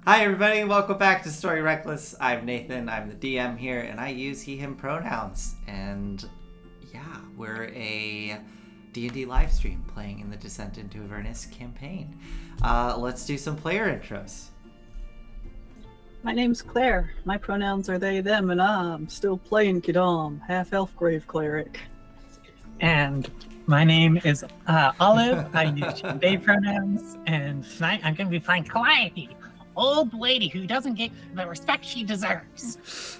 Hi, everybody. Welcome back to Story Reckless. I'm Nathan. I'm the DM here, and I use he, him pronouns. And yeah, we're a D&D live stream playing in the Descent into Avernus campaign. Let's do some player intros. My name's Claire. My pronouns are they, them, and I'm still playing Kidam, half-elf grave cleric. And my name is Olive. I use she, they pronouns, and tonight I'm going to be playing Calliope, old lady who doesn't get the respect she deserves.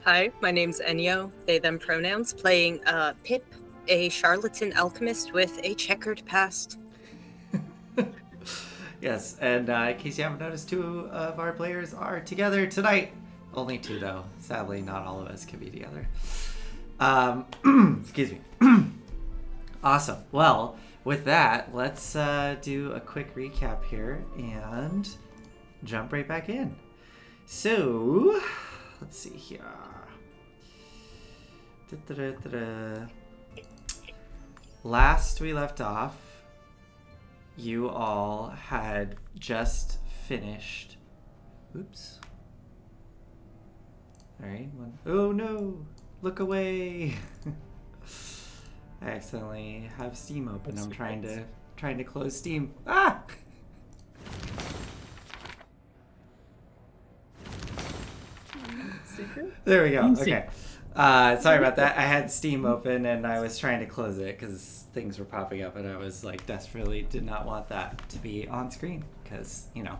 Hi, my name's Enyo, they, them pronouns, playing Pip, a charlatan alchemist with a checkered past. Yes, and in case you haven't noticed, two of our players are together tonight. Only two, though. Sadly, not all of us can be together. Excuse me. Awesome. Well, with that, let's do a quick recap here and jump right back in. So, let's see here. Last we left off, you all had just finished. Oops. All right. Oh no! Look away! I accidentally have Steam open. I'm trying to close Steam. Ah! There we go. Okay. Sorry about that. I had Steam open and I was trying to close it because things were popping up and I was like desperately did not want that to be on screen because, you know,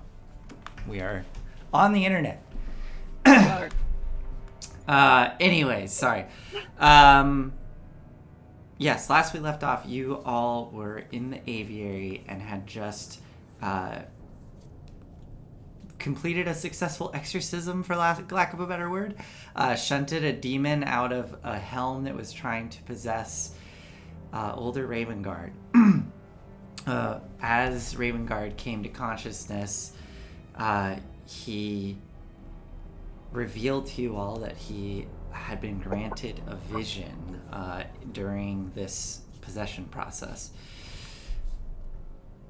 we are on the internet. Anyways, sorry. Yes, last we left off, you all were in the aviary and had just completed a successful exorcism, for lack of a better word. Shunted a demon out of a helm that was trying to possess older Ravengard. As Ravengard came to consciousness, he revealed to you all that he had been granted a vision during this possession process.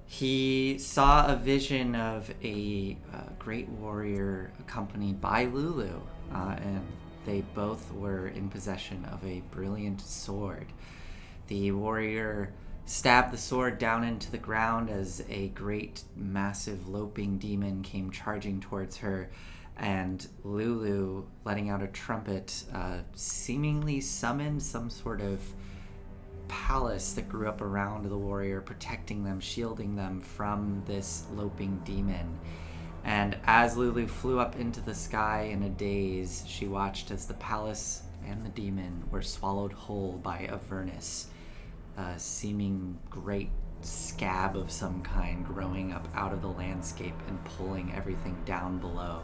He saw a vision of a great warrior accompanied by Lulu, and they both were in possession of a brilliant sword. The warrior stabbed the sword down into the ground as a great, massive, loping demon came charging towards her, and Lulu, letting out a trumpet, seemingly summoned some sort of palace that grew up around the warrior, protecting them, shielding them from this loping demon. And as Lulu flew up into the sky in a daze, she watched as the palace and the demon were swallowed whole by Avernus, a seeming great scab of some kind growing up out of the landscape and pulling everything down below.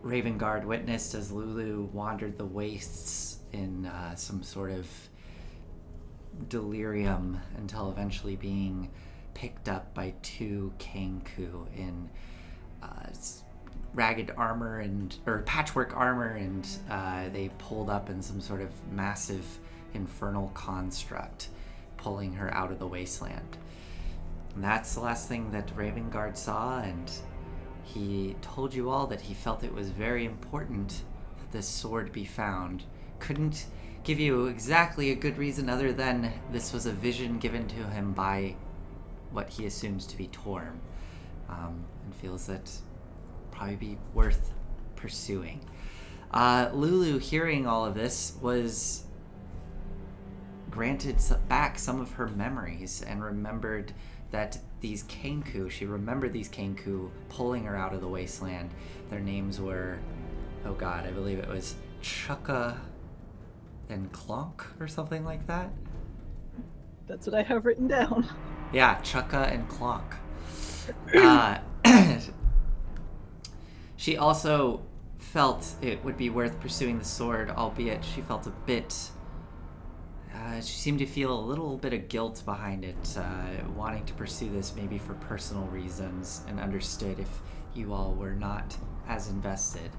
Ravengard witnessed as Lulu wandered the wastes in some sort of delirium until eventually being picked up by two Kenku in ragged armor or patchwork armor, and they pulled up in some sort of massive infernal construct, pulling her out of the wasteland. And that's the last thing that Ravengard saw, and he told you all that he felt it was very important that this sword be found. Couldn't give you exactly a good reason other than this was a vision given to him by what he assumes to be Torm, and feels that probably be worth pursuing. Lulu, hearing all of this, was granted back some of her memories and remembered that these Kenku, she remembered these Kenku pulling her out of the wasteland. Their names were, oh god, I believe it was Chukka and Clonk or something like that. That's what I have written down. Yeah, Chukka and Clonk. She also felt it would be worth pursuing the sword, albeit she felt a bit... she seemed to feel a little bit of guilt behind it, wanting to pursue this maybe for personal reasons, and understood if you all were not as invested.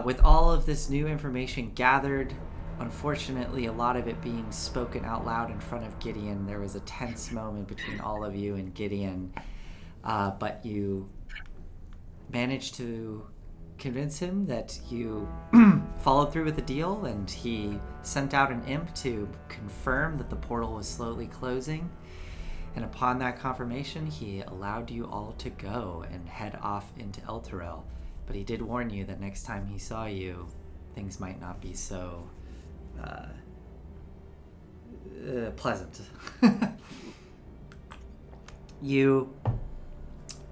With all of this new information gathered, unfortunately, a lot of it being spoken out loud in front of Gideon. There was a tense moment between all of you and Gideon, but you managed to convince him that you followed through with the deal, and he sent out an imp to confirm that the portal was slowly closing. And upon that confirmation, he allowed you all to go and head off into Elturel. But he did warn you that next time he saw you, things might not be so pleasant.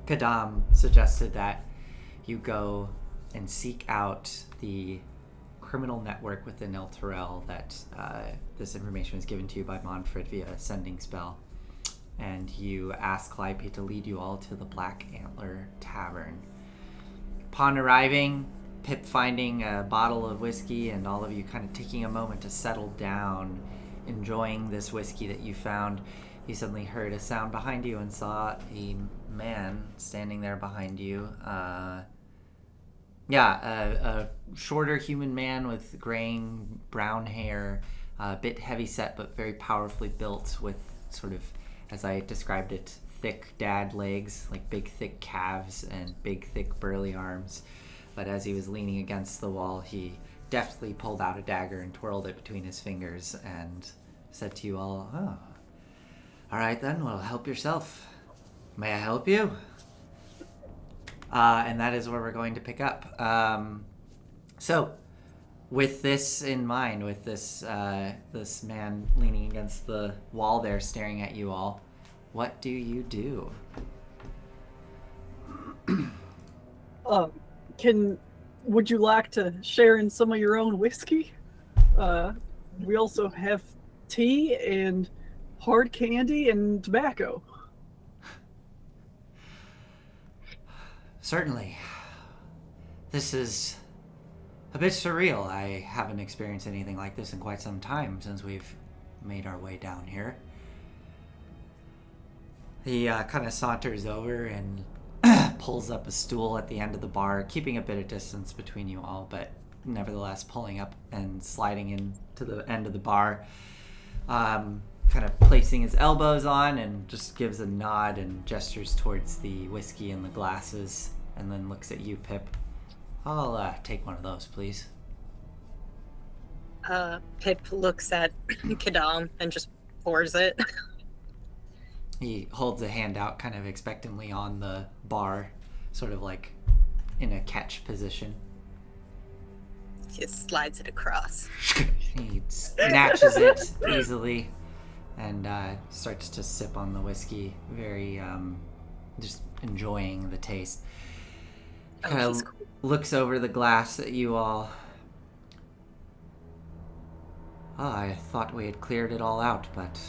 Kadam suggested that you go and seek out the criminal network within Elturel that this information was given to you by Monfred via a sending spell. And you ask Calliope to lead you all to the Black Antler Tavern. Upon arriving, Pip finding a bottle of whiskey and all of you kind of taking a moment to settle down, enjoying this whiskey that you found, you suddenly heard a sound behind you and saw a man standing there behind you. A shorter human man with graying brown hair, a bit heavy set but very powerfully built with sort of, as I described it, thick dad legs, like big thick calves and big thick burly arms. But as he was leaning against the wall, he deftly pulled out a dagger and twirled it between his fingers and said to you all, "Oh, all right then, well, help yourself. May I help you?" And that is where we're going to pick up. So, with this in mind, with this this man leaning against the wall there staring at you all, what do you do? Would you like to share in some of your own whiskey? We also have tea and hard candy and tobacco. Certainly. This is a bit surreal. I haven't experienced anything like this in quite some time since we've made our way down here. He kind of saunters over and pulls up a stool at the end of the bar, keeping a bit of distance between you all, but nevertheless pulling up and sliding into the end of the bar, kind of placing his elbows on and just gives a nod and gestures towards the whiskey and the glasses, and then looks at you, Pip. I'll take one of those, please. Pip looks at Kadam and just pours it. He holds a hand out kind of expectantly on the bar, sort of like in a catch position. He slides it across. He snatches it easily and starts to sip on the whiskey, very just enjoying the taste. Kind of Cool. looks over the glass at you all. Oh, I thought we had cleared it all out, but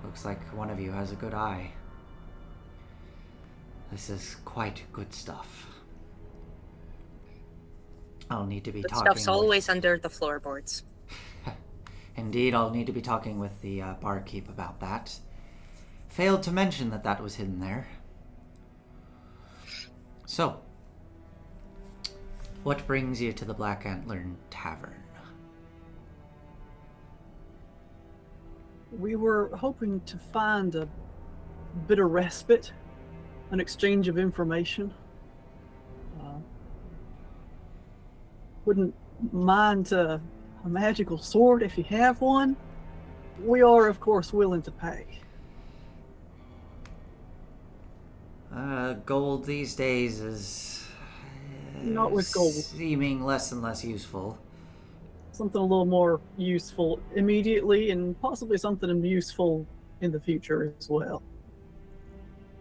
looks like one of you has a good eye. This is quite good stuff. I'll need to be Good talking stuff's always under the floorboards. Indeed, I'll need to be talking with the barkeep about that. Failed to mention that that was hidden there. So, what brings you to the Black Antler Tavern? We were hoping to find a bit of respite, an exchange of information. Wouldn't mind a magical sword if you have one. We are, of course, willing to pay. Gold these days is Not with gold. seeming less and less useful. Something a little more useful immediately, and possibly something useful in the future as well.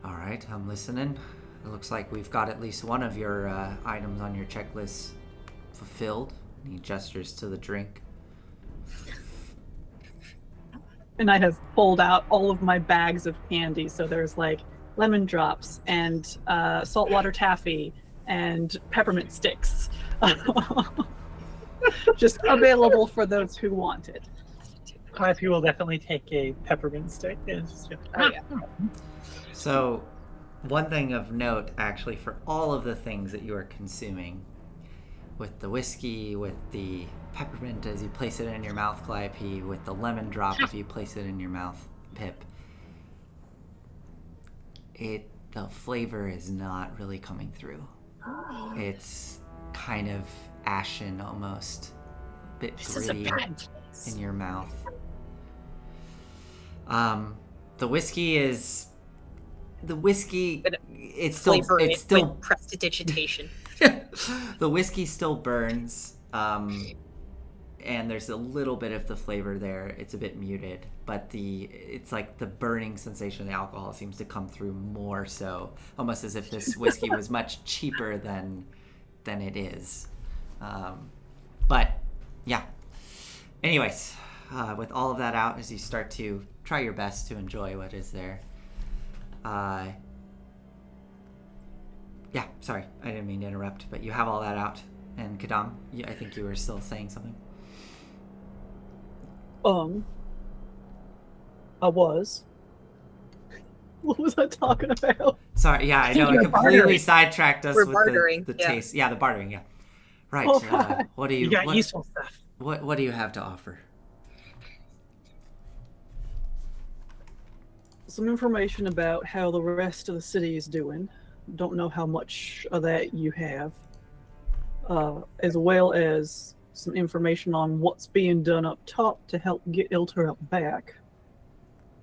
All right, I'm listening. It looks like we've got at least one of your items on your checklist fulfilled. He gestures to the drink. And I have pulled out all of my bags of candy. So there's like lemon drops and saltwater taffy and peppermint sticks. Just available for those who want it. Calliope will definitely take a peppermint stick. Oh, yeah. So, one thing of note, actually, for all of the things that you are consuming, with the whiskey, with the peppermint as you place it in your mouth, Calliope, with the lemon drop if you place it in your mouth, Pip. The flavor is not really coming through. It's kind of ashen almost, a bit This is a gritty bad place. in your mouth. The whiskey, it's still with prestidigitation. the whiskey still burns, and there's a little bit of the flavor there. It's a bit muted, but it's like the burning sensation of the alcohol seems to come through more so, almost as if this whiskey was much cheaper than it is. But yeah. Anyways, with all of that out, as you start to try your best to enjoy what is there. Yeah, sorry, I didn't mean to interrupt, but you have all that out. And Kadam, I think you were still saying something. I was. What was I talking about? Sorry, yeah, I know, it completely sidetracked us with bartering, the taste. Yeah, the bartering, yeah. Right, Oh, what do you... You got useful stuff. What do you have to offer? Some information about how the rest of the city is doing. Don't know how much of that you have. As well as some information on what's being done up top to help get Elturel back.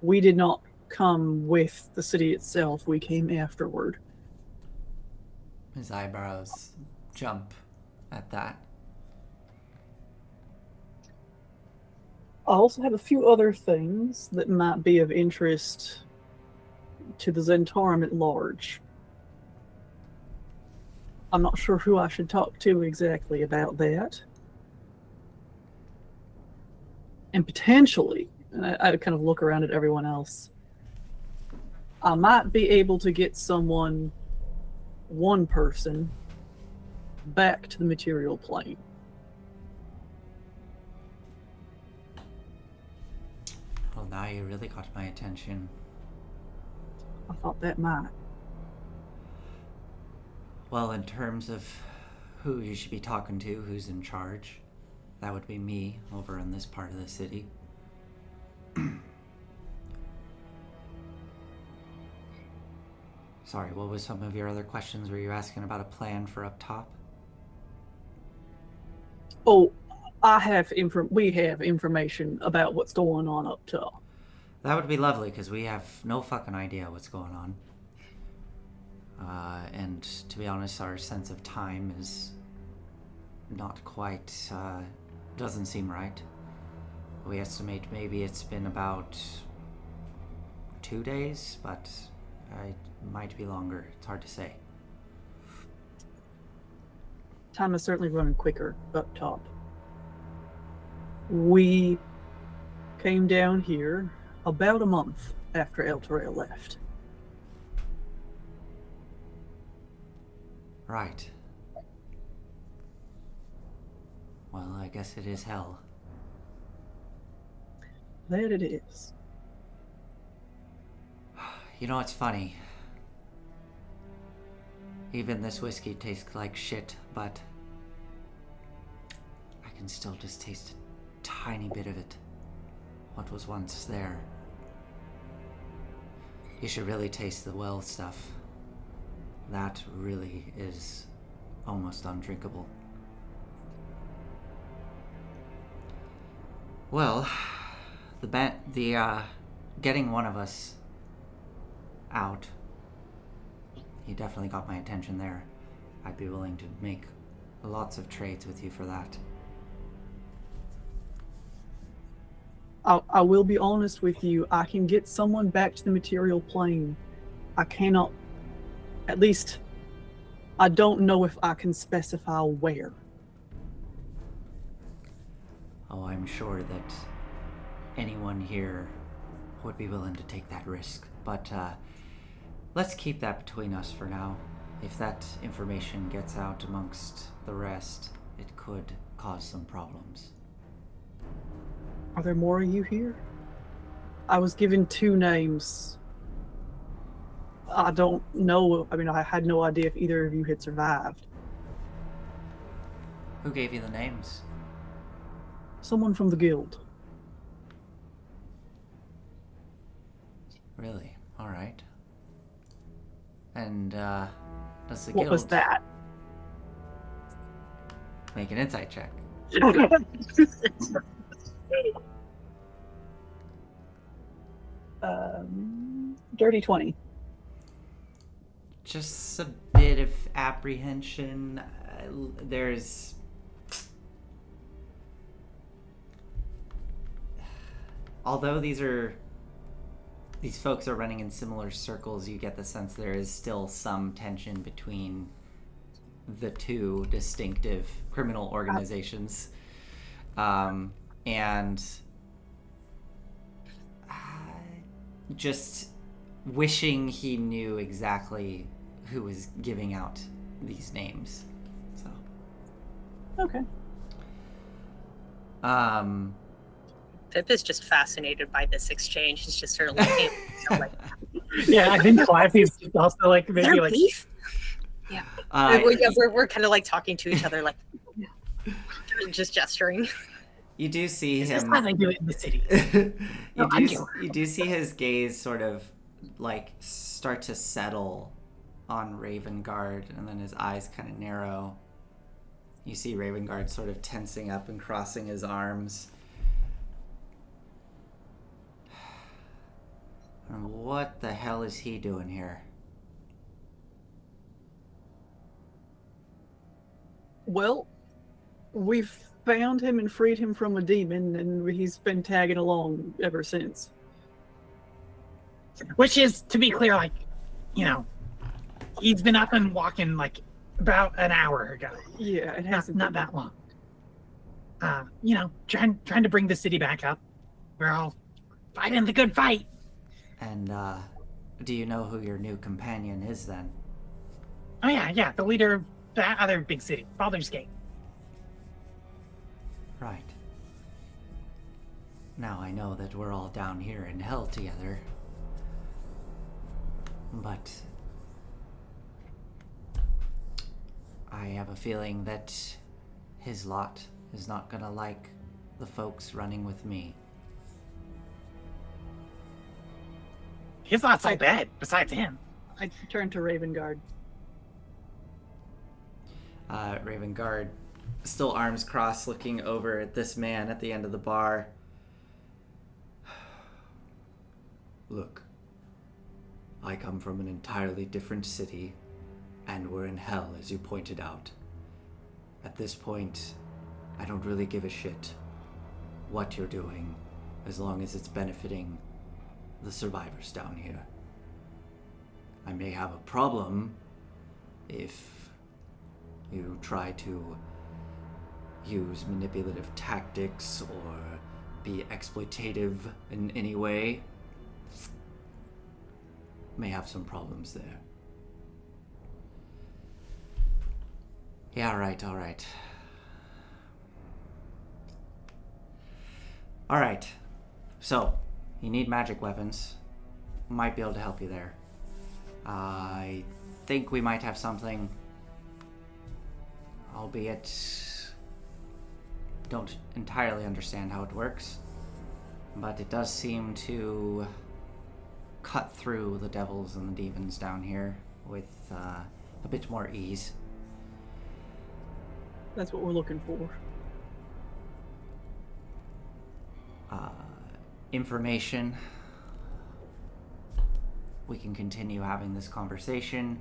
We did not come with the city itself, we came afterward. His eyebrows jump at that. I also have a few other things that might be of interest to the Zentarum at large. I'm not sure who I should talk to exactly about that. And potentially, and I kind of look around at everyone else, I might be able to get one person, back to the material plane. Well, now you really got my attention. I thought that might. Well, in terms of who you should be talking to, who's in charge, that would be me over in this part of the city. Sorry, what was some of your other questions? Were you asking about a plan for up top? Oh, we have information about what's going on up top. That would be lovely, because we have no fucking idea what's going on. And to be honest, our sense of time is not quite, doesn't seem right. We estimate maybe it's been about 2 days, but it might be longer. It's hard to say. Time is certainly running quicker up top. We came down here about a month after Elturel left. Right. Well, I guess it is hell. That it is. You know, it's funny. Even this whiskey tastes like shit, but I can still just taste a tiny bit of it. What was once there. You should really taste the well stuff. That really is almost undrinkable. Well, getting one of us out, you definitely got my attention there. I'd be willing to make lots of trades with you for that. I will be honest with you. I can get someone back to the material plane. I cannot, at least, I don't know if I can specify where. Oh, I'm sure that anyone here would be willing to take that risk. But let's keep that between us for now. If that information gets out amongst the rest, it could cause some problems. Are there more of you here? I was given 2 names. I don't know. I mean, I had no idea if either of you had survived. Who gave you the names? Someone from the guild. Really? All right. And does the What guild was that? make an insight check? Dirty 20. Just a bit of apprehension. There's although these folks are running in similar circles, you get the sense there is still some tension between the two distinctive criminal organizations. And just wishing he knew exactly who was giving out these names. So. Okay. Pip is just fascinated by this exchange. He's just sort of looking, like, Yeah, I think Flappy's also like is maybe there like beef? Yeah. We're kind of like talking to each other, like just gesturing. You do see this is him. how they do it in the city. You do see his gaze sort of like start to settle on Ravengard, and then his eyes kind of narrow. You see Ravengard sort of tensing up and crossing his arms. And what the hell is he doing here? Well, we've found him and freed him from a demon, and he's been tagging along ever since. Which is, to be clear, like, you know, he's been up and walking like about an hour ago. Yeah, it hasn't Not been that long. You know, trying to bring the city back up. We're all fighting the good fight. And do you know who your new companion is then? Oh yeah, the leader of that other big city, Baldur's Gate. Right. Now I know that we're all down here in hell together. But I have a feeling that his lot is not gonna like the folks running with me. His lot's so bad, besides him. I turned to Ravengard. Ravengard, still arms crossed, looking over at this man at the end of the bar. Look, I come from an entirely different city, and we're in hell, as you pointed out. At this point, I don't really give a shit what you're doing, as long as it's benefiting the survivors down here. I may have a problem if you try to use manipulative tactics or be exploitative in any way. May have some problems there. Yeah, all right. Alright, so, you need magic weapons. Might be able to help you there. I think we might have something, albeit don't entirely understand how it works, but it does seem to cut through the devils and the demons down here with a bit more ease. That's what we're looking for. Information. We can continue having this conversation,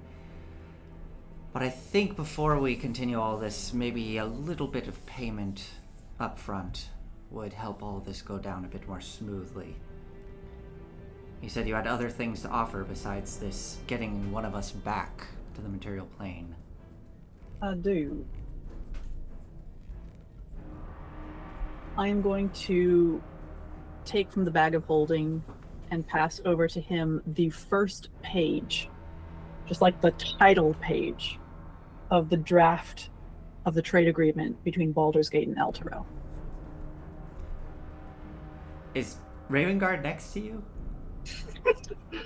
but I think before we continue all this, maybe a little bit of payment up front would help all this go down a bit more smoothly. You said you had other things to offer besides this getting one of us back to the material plane. I do. I am going to take from the bag of holding and pass over to him the first page, just like the title page of the draft of the trade agreement between Baldur's Gate and Elturel. Is Ravengard next to you?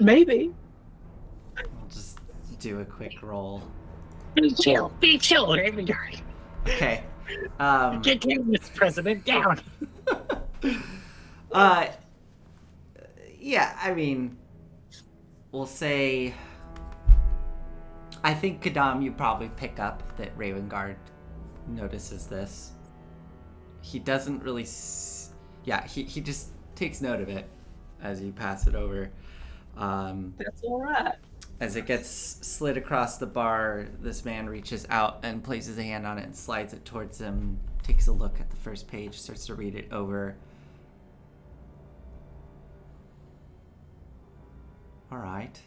Maybe. I'll just do a quick roll. Be chill, Ravengard. Okay. Get down, Mr. President, down. Yeah, I mean, we'll say. I think Kadam, you probably pick up that Ravengard notices this. He doesn't really. He just takes note of it as you pass it over. That's all right. As it gets slid across the bar, this man reaches out and places a hand on it and slides it towards him, takes a look at the first page, starts to read it over. All right.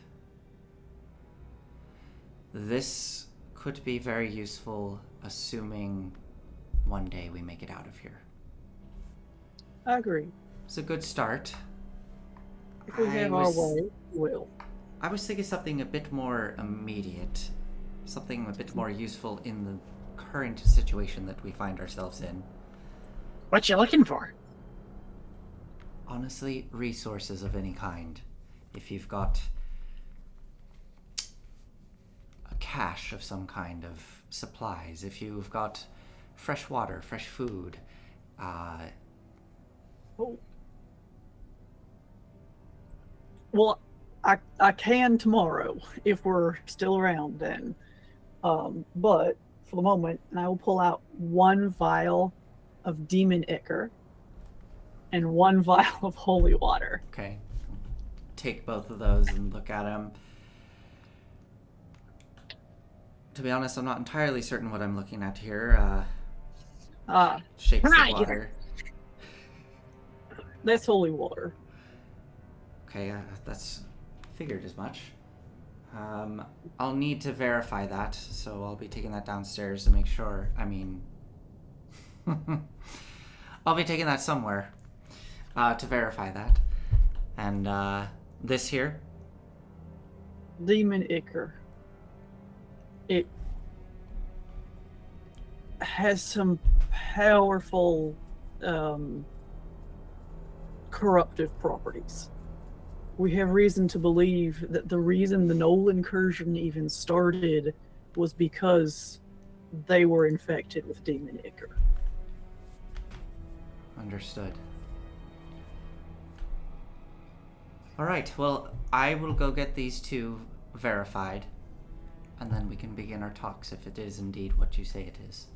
This could be very useful, assuming one day we make it out of here. I agree. It's a good start. If we have our way, we will. I was thinking something a bit more immediate, something a bit more useful in the current situation that we find ourselves in. What you looking for? Honestly, resources of any kind. If you've got a cache of some kind of supplies, if you've got fresh water, fresh food, Well, I can tomorrow if we're still around then. But for the moment, and I will pull out 1 vial of demon ichor and 1 vial of holy water. Okay. Take both of those and look at them. To be honest, I'm not entirely certain what I'm looking at here. Shakes the water. That's holy water. Okay, that's figured as much. I'll need to verify that, so I'll be taking that downstairs to make sure. I mean, I'll be taking that somewhere to verify that. And this here? Demon ichor. It has some powerful corruptive properties. We have reason to believe that the reason the Knoll incursion even started was because they were infected with demon ichor. Understood. All right, well, I will go get these 2 verified, and then we can begin our talks if it is indeed what you say it is.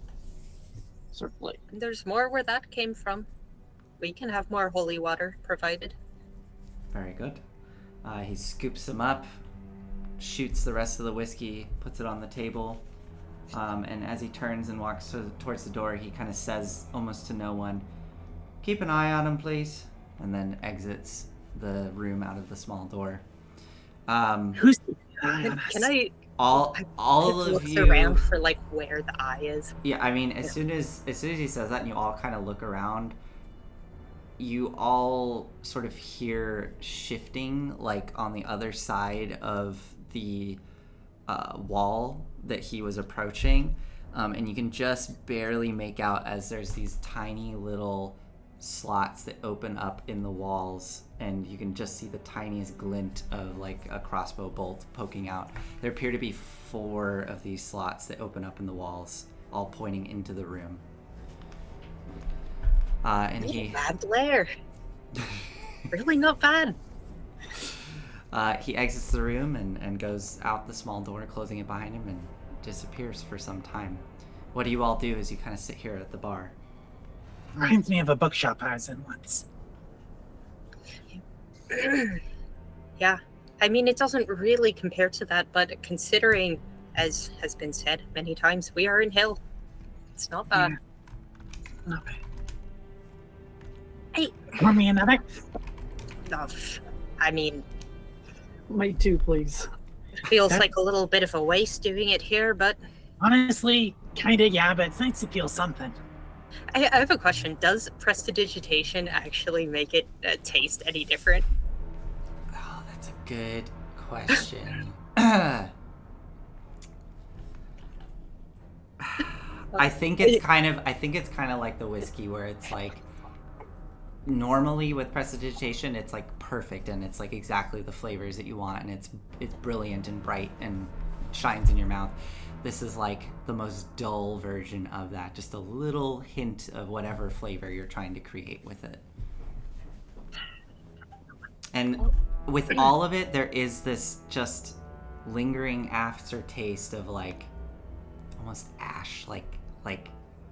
Certainly. There's more where that came from. We can have more holy water provided. Very good. He scoops them up, shoots the rest of the whiskey, puts it on the table, and as he turns and walks towards the door, he kind of says, almost to no one, "Keep an eye on him, please," and then exits the room out of the small door. Who's Can I all of look you around for like where the eye is? Yeah, I mean, as soon as he says that, and you all kind of look around, you all sort of hear shifting, like on the other side of the wall that he was approaching, and you can just barely make out as there's these tiny little slots that open up in the walls, and you can just see the tiniest glint of like a crossbow bolt poking out. There appear to be 4 of these slots that open up in the walls, all pointing into the room. And he Bad glare. Really not bad. he exits the room and goes out the small door, closing it behind him, and disappears for some time. What do you all do as you kind of sit here at the bar? Reminds me of a bookshop I was in once. Yeah. I mean, it doesn't really compare to that, but considering, as has been said many times, we are in hell. It's not bad. Yeah. Not bad. Hey. Pour me another? Oh, I mean, Me too, please. feels like a little bit of a waste doing it here, but Honestly, kinda, yeah, but it's nice to feel something. I have a question. Does prestidigitation actually make it taste any different? Oh, that's a good question. I think it's kind of like the whiskey, where it's like, normally with prestidigitation, it's like perfect and it's like exactly the flavors that you want, and it's brilliant and bright and shines in your mouth. this is like the most dull version of that. Just a little hint of whatever flavor you're trying to create with it. And with all of it, there is this just lingering aftertaste of like almost ash, like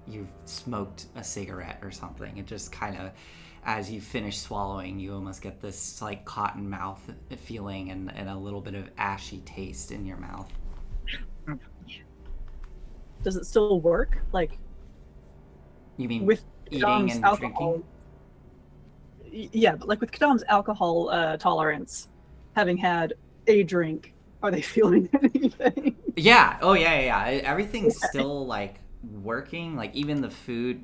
you've smoked a cigarette or something. It just kind of, as you finish swallowing, you almost get this like cotton mouth feeling and a little bit of ashy taste in your mouth. Does it still work? Like, You mean with eating Kadam's and alcohol? drinking? Yeah, but like with Kadam's alcohol tolerance, having had a drink, are they feeling anything? Yeah. Oh, yeah. Everything's still like working. Like even the food.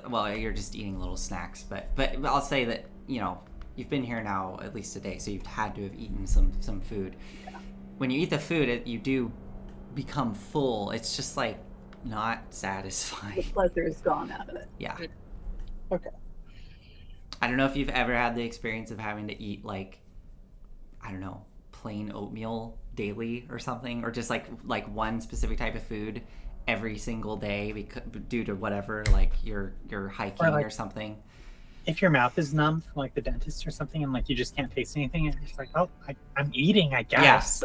Well, you're just eating little snacks, but I'll say that you've been here now at least a day, so you've had to have eaten some food. Yeah. When you eat the food, you do become full. It's just like not satisfying. The pleasure is gone out of it. Yeah. Okay. I don't know if you've ever had the experience of having to eat like, I don't know, plain oatmeal daily or something, or just like one specific type of food every single day due to whatever, like you're hiking or something. If your mouth is numb from like the dentist or something and like you just can't taste anything, and you're just like, oh, I'm eating, I guess.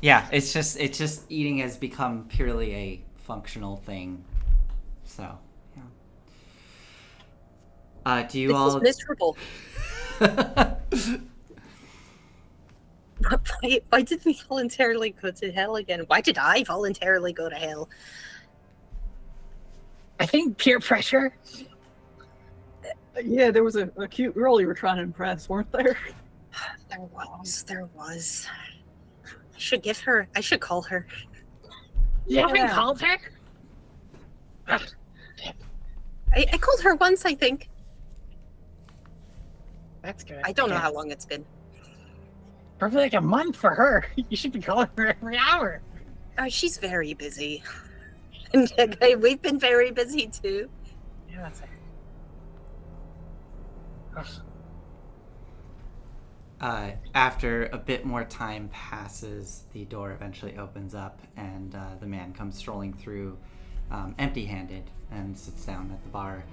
Yeah. It's just eating has become purely a functional thing. So yeah. Do you all? This is miserable. Why did we voluntarily go to hell again? Why did I voluntarily go to hell? I think peer pressure. Yeah, there was a cute girl you were trying to impress, weren't there? There was. I should call her. You haven't called her? I called her once, I think. That's good. I don't know how long it's been. Probably like a month for her. You should be calling her every hour. She's very busy. And we've been very busy too. Yeah, that's it. After a bit more time passes, the door eventually opens up and the man comes strolling through empty-handed and sits down at the bar.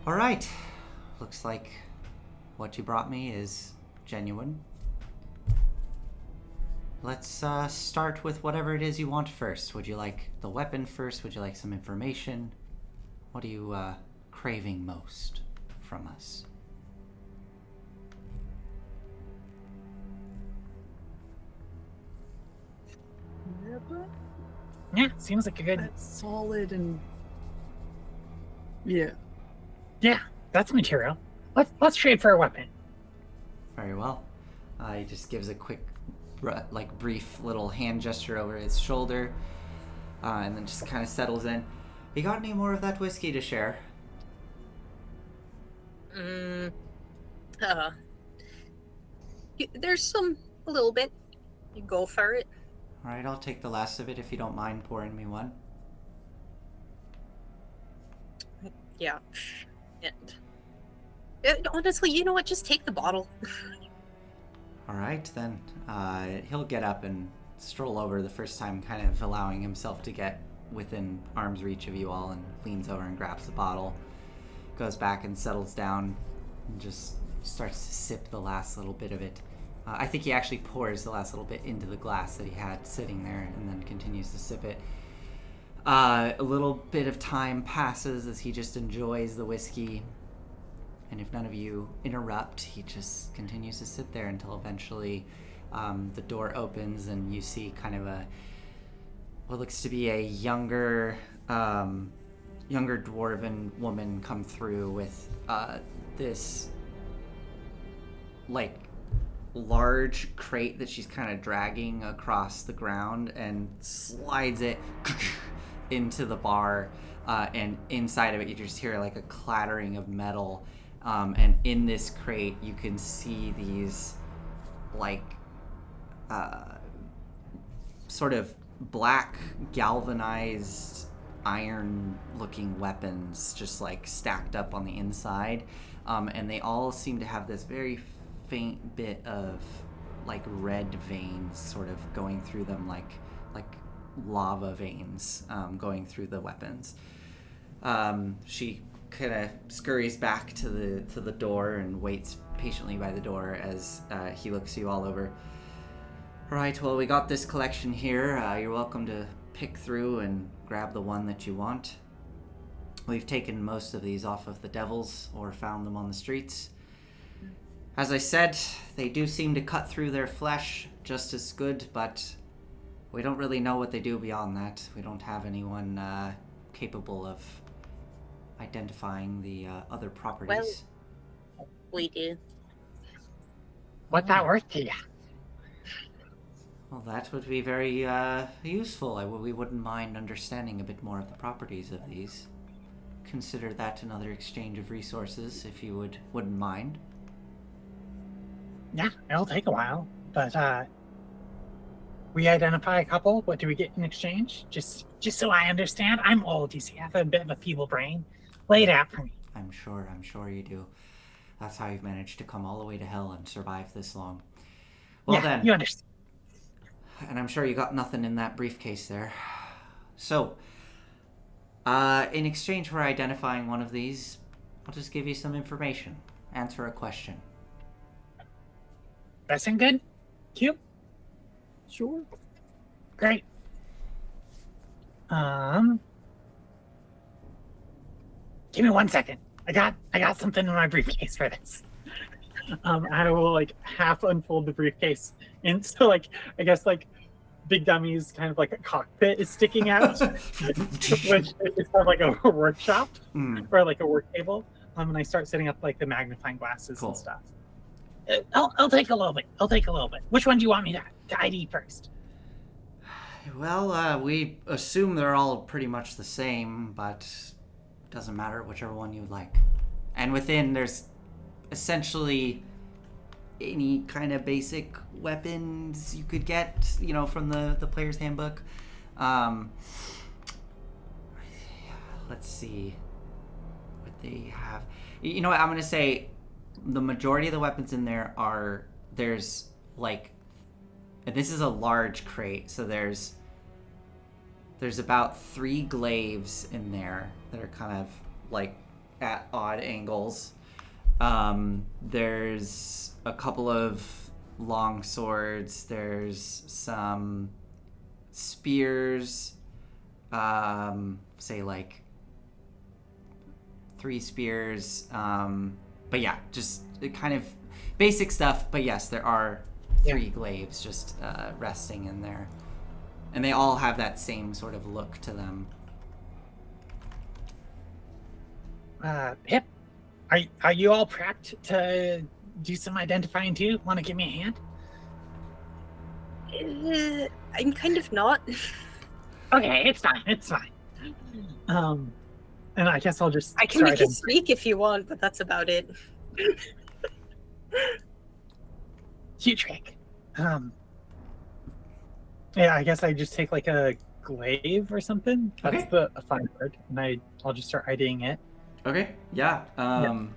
All right, looks like what you brought me is genuine. Let's start with whatever it is you want first. Would you like the weapon first? Would you like some information? What are you craving most from us? Yeah, but Yeah, seems like a good. that's solid and yeah. Yeah, that's material. Let's trade for a weapon. Very well. He just gives a quick, brief little hand gesture over his shoulder, and then just kind of settles in. You got any more of that whiskey to share? There's a little bit. You go for it. All right, I'll take the last of it if you don't mind pouring me one. Yeah. And honestly, you know what? Just take the bottle. All right, then. He'll get up and stroll over the first time, kind of allowing himself to get within arm's reach of you all, and leans over and grabs the bottle, goes back and settles down, and just starts to sip the last little bit of it. I think he actually pours the last little bit into the glass that he had sitting there and then continues to sip it. A little bit of time passes as he just enjoys the whiskey. And if none of you interrupt, he just continues to sit there until eventually the door opens and you see kind of what looks to be a younger dwarven woman come through with this large crate that she's kind of dragging across the ground and slides it into the bar, and inside of it you just hear like a clattering of metal, and in this crate you can see these sort of black galvanized iron looking weapons just stacked up on the inside, and they all seem to have this very faint bit of red veins sort of going through them, like lava veins going through the weapons. She kind of scurries back to the door and waits patiently by the door as he looks you all over. All right, well, we got this collection here. You're welcome to pick through and grab the one that you want. We've taken most of these off of the devils or found them on the streets. As I said, they do seem to cut through their flesh just as good, but we don't really know what they do beyond that. We don't have anyone capable of identifying the other properties. Well, we do. What's that worth to you? Well, that would be very useful. We wouldn't mind understanding a bit more of the properties of these. Consider that another exchange of resources, if you wouldn't mind. Yeah, it'll take a while, but we identify a couple. What do we get in exchange? Just so I understand. I'm old, you see. I have a bit of a feeble brain. Lay it out for me. I'm sure you do. That's how you've managed to come all the way to hell and survive this long. Well, yeah, then. You understand. And I'm sure you got nothing in that briefcase there. So, in exchange for identifying one of these, I'll just give you some information. Answer a question. That sound good? Cute? Sure. Great. Give me 1 second. I got something in my briefcase for this. I will like half unfold the briefcase, and so like I guess like Big Dummy's kind of like a cockpit is sticking out, which is kind of like a workshop or like a work table. And I start setting up like the magnifying glasses and stuff. I'll take a little bit. Which one do you want me to ID first? Well, we assume they're all pretty much the same, but it doesn't matter, whichever one you like. And within, there's essentially any kind of basic weapons you could get, from the player's handbook. Let's see what they have. You know what, I'm going to say the majority of the weapons in there there's like, this is a large crate, so there's about 3 glaives in there that are kind of like at odd angles. There's a couple of long swords. There's some spears. Say like 3 spears. But yeah, just kind of basic stuff. But yes, there are 3 glaives just resting in there. And they all have that same sort of look to them. Pip, are you all prepped to do some identifying too? Want to give me a hand? I'm kind of not. Okay, it's fine. And I guess I'll just I can make you speak if you want, but that's about it. Cute trick. Yeah, I guess I just take like a glaive or something. That's a fine word, and I'll just start IDing it. Okay. Yeah. All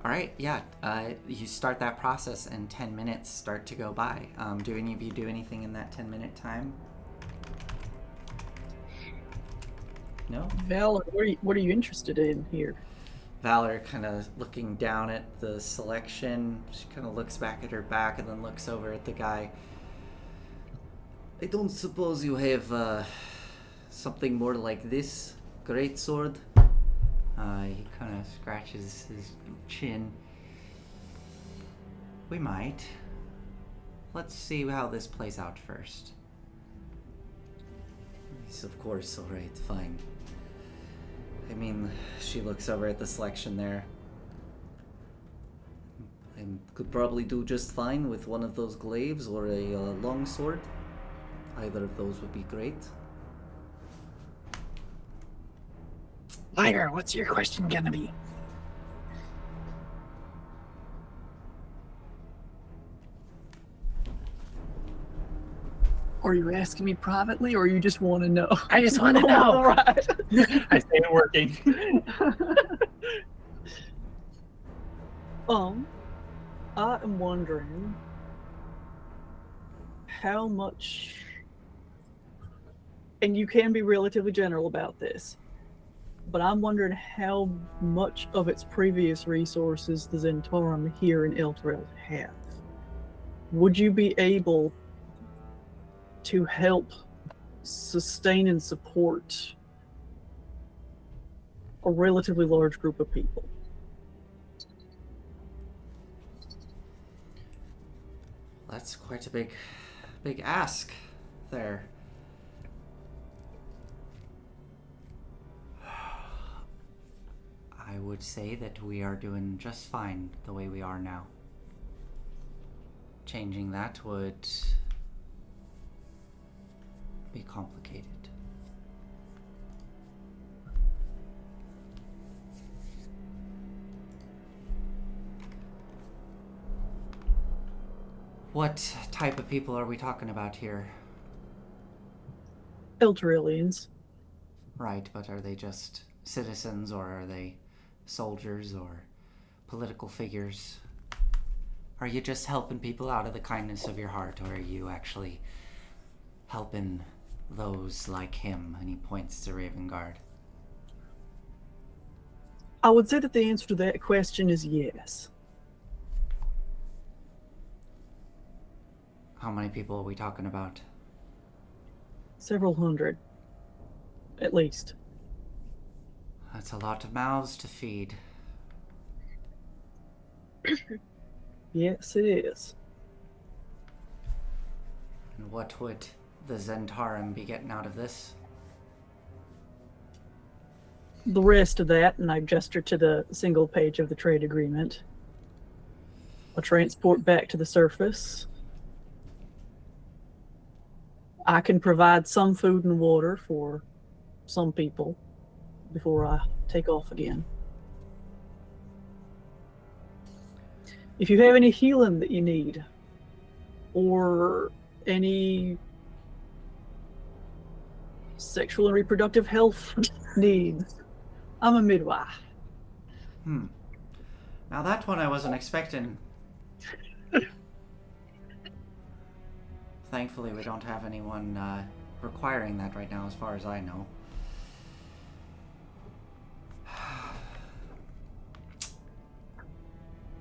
right. Yeah. You start that process, and 10 minutes start to go by. Do any of you do anything in that 10-minute time? No. Valor, what are you interested in here? Valor kind of looking down at the selection. She kind of looks back at her back and then looks over at the guy. I don't suppose you have something more like this greatsword? He kind of scratches his chin. We might. Let's see how this plays out first. Yes, of course. All right, fine. I mean, she looks over at the selection there. I could probably do just fine with one of those glaives or a long sword. Either of those would be great. Liar, what's your question gonna be? Are you asking me privately, or you just want to know? I just want to know. All right. I say it working. I am wondering how much and you can be relatively general about this, but I'm wondering how much of its previous resources the Zentarum here in Elturel have. Would you be able to help sustain and support a relatively large group of people? That's quite a big ask there. I would say that we are doing just fine the way we are now. Changing that would be complicated. What type of people are we talking about here? Elturelians. Right, but are they just citizens, or are they soldiers, or political figures? Are you just helping people out of the kindness of your heart, or are you actually helping those like him? And he points to Ravengard. I would say that the answer to that question is yes. How many people are we talking about? Several hundred, at least. That's a lot of mouths to feed. Yes, it is. And what would the Zentarum be getting out of this? The rest of that, and I gesture to the single page of the trade agreement. A transport back to the surface. I can provide some food and water for some people before I take off again. If you have any healing that you need, or any sexual and reproductive health needs, I'm a midwife. Now that one I wasn't expecting. Thankfully, we don't have anyone requiring that right now, as far as I know.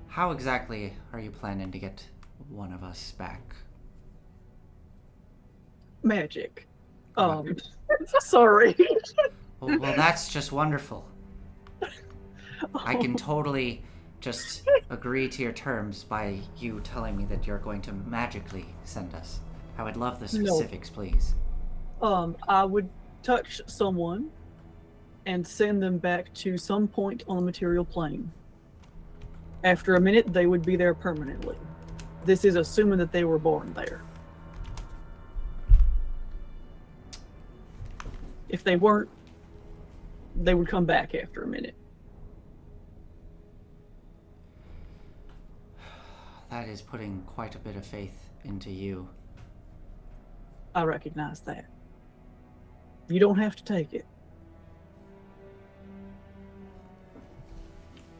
How exactly are you planning to get one of us back? Magic. Sorry. Well, that's just wonderful. I can totally just agree to your terms by you telling me that you're going to magically send us. I would love the specifics, please. I would touch someone and send them back to some point on the material plane. After a minute, they would be there permanently. This is assuming that they were born there. If they weren't, they would come back after a minute. That is putting quite a bit of faith into you. I recognize that. You don't have to take it.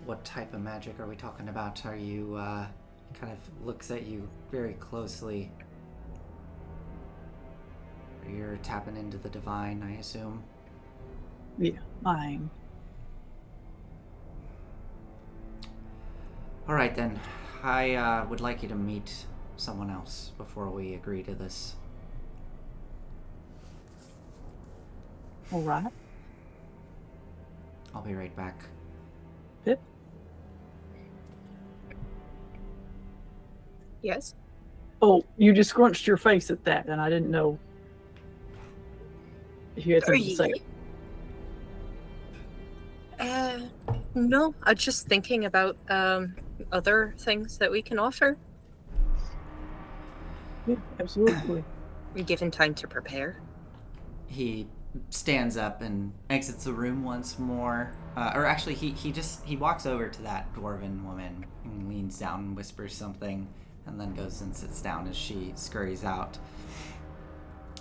What type of magic are we talking about? Are you, kind of looks at you very closely. You're tapping into the divine, I assume? Yeah, mine. Alright then. I would like you to meet someone else before we agree to this. All right. I'll be right back. Pip? Yes? Oh, you just scrunched your face at that, and I didn't know if you had something to say. No, I'm just thinking about other things that we can offer. Yeah, absolutely. Given time to prepare. He stands up and exits the room once more. Or actually, he walks over to that dwarven woman and leans down and whispers something, and then goes and sits down as she scurries out.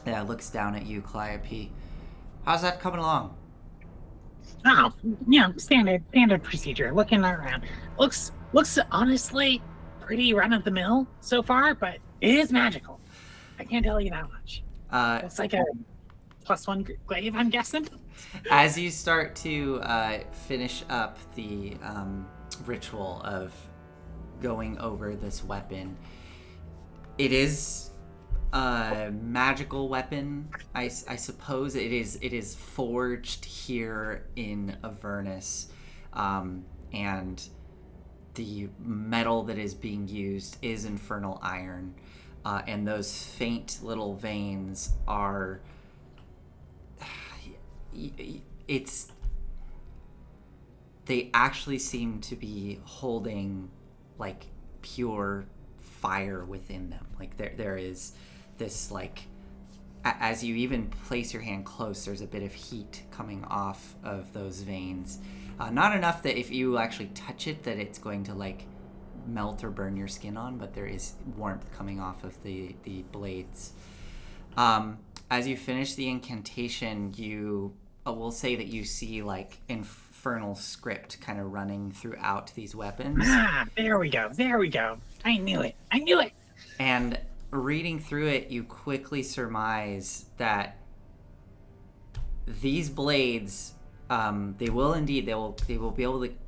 Yeah, looks down at you, Calliope. How's that coming along? Oh, standard procedure. Looking around, looks honestly pretty run of the mill so far, but it is magical. I can't tell you that much. It's like a +1 glaive, I'm guessing. As you start to finish up the ritual of going over this weapon, it is a magical weapon. I suppose it is forged here in Avernus, and the metal that is being used is infernal iron, and those faint little veins are. They actually seem to be holding like pure fire within them. Like there is this, like, as you even place your hand close, there's a bit of heat coming off of those veins. Not enough that if you actually touch it that it's going to like melt or burn your skin on, but there is warmth coming off of the blades. As you finish the incantation, you will say that you see like infernal script kind of running throughout these weapons. There we go. I knew it. And reading through it, you quickly surmise that these blades, they will be able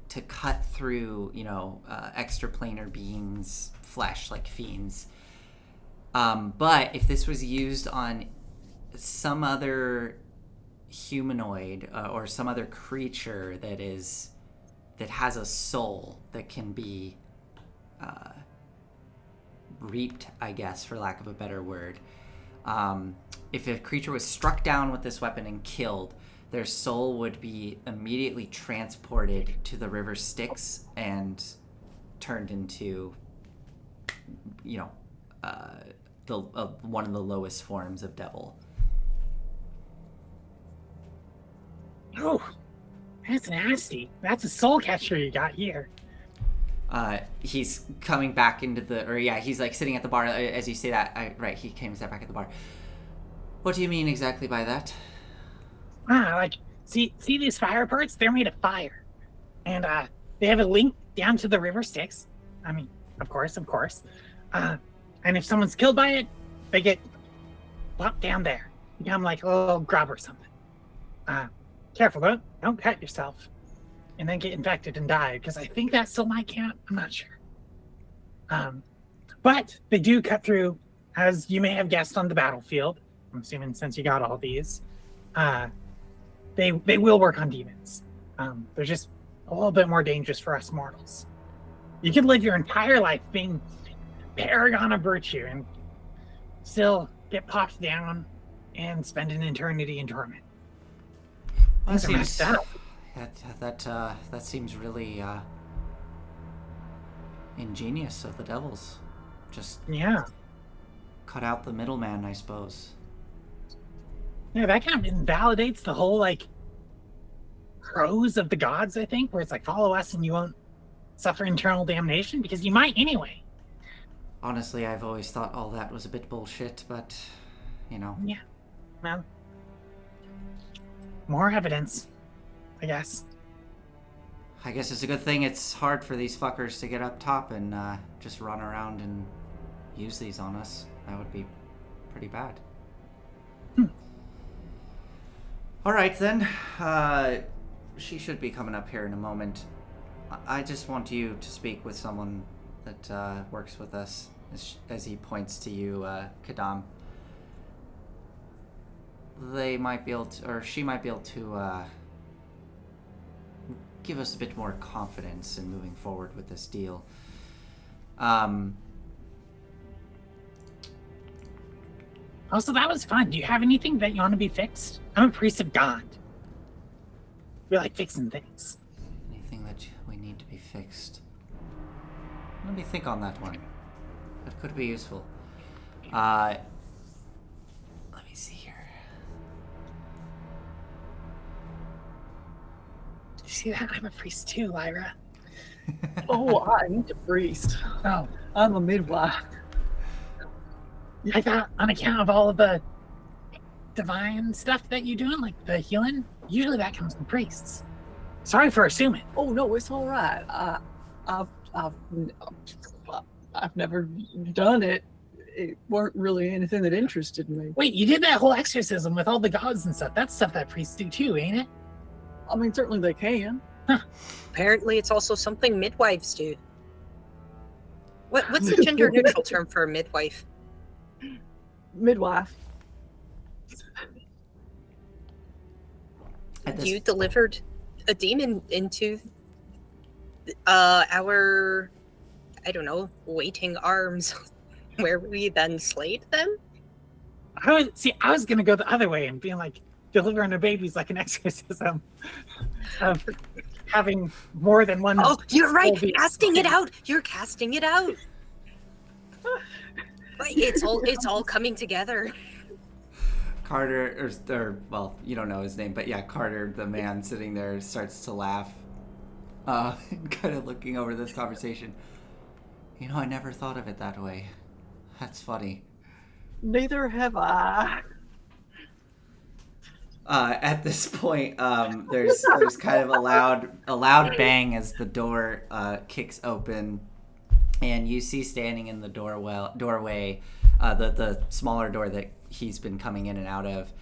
to cut through, extraplanar beings' flesh like fiends. But if this was used on some other humanoid or some other creature that has a soul that can be reaped, I guess, for lack of a better word. If a creature was struck down with this weapon and killed, their soul would be immediately transported to the river Styx and turned into, one of the lowest forms of devil. Oh, that's nasty. That's a soul catcher you got here. He's coming back into he's like sitting at the bar as you say that. He came to step back at the bar. What do you mean exactly by that? See these fire parts? They're made of fire. And they have a link down to the river Styx. I mean, of course. And if someone's killed by it, they get plopped down there. Become like a little grub or something. Careful though, don't cut yourself. And then get infected and die, because I think that still might count. I'm not sure. But they do cut through, as you may have guessed, on the battlefield. I'm assuming since you got all these. They will work on demons. They're just a little bit more dangerous for us mortals. You could live your entire life being paragon of virtue and still get popped down and spend an eternity in torment. That seems really ingenious of the devils. Just cut out the middleman, I suppose. Yeah, that kind of invalidates the whole prose of the gods, I think, where it's like, follow us and you won't suffer eternal damnation, because you might anyway. Honestly, I've always thought all that was a bit bullshit, but Yeah. Well, more evidence, I guess. I guess it's a good thing it's hard for these fuckers to get up top and just run around and use these on us. That would be pretty bad. Alright then. She should be coming up here in a moment. I just want you to speak with someone that works with us, as he points to you, Kadam. They might be able to, or she might be able to give us a bit more confidence in moving forward with this deal. Also, that was fun. Do you have anything that you want to be fixed? I'm a priest of God. We like fixing things. Anything that we need to be fixed? Let me think on that one. That could be useful. Let me see here. You see that? I'm a priest too, Lyra. Oh, I ain't a priest. Oh, I'm a midwife. I thought on account of all of the divine stuff that you're doing, like the healing, usually that comes from priests. Sorry for assuming. Oh no, it's all right. I've never done it it weren't really anything that interested me. Wait, you did that whole exorcism with all the gods and stuff. That's stuff that priests do too, ain't it? I mean, certainly they can. Apparently, it's also something midwives do. What's the gender neutral term for a midwife? Midwife. You delivered a demon into our, I don't know, waiting arms, where we then slayed them? I was gonna go the other way and being like, delivering a baby's like an exorcism of having more than one. Oh, you're right. Casting it out. You're casting it out. But it's all coming together. Carter, or well, you don't know his name, but yeah, Carter, the man sitting there, starts to laugh, kind of looking over this conversation. You know, I never thought of it that way. That's funny. Neither have I. At this point, there's kind of a loud bang as the door kicks open, and you see standing in the doorway, the smaller door that he's been coming in and out of,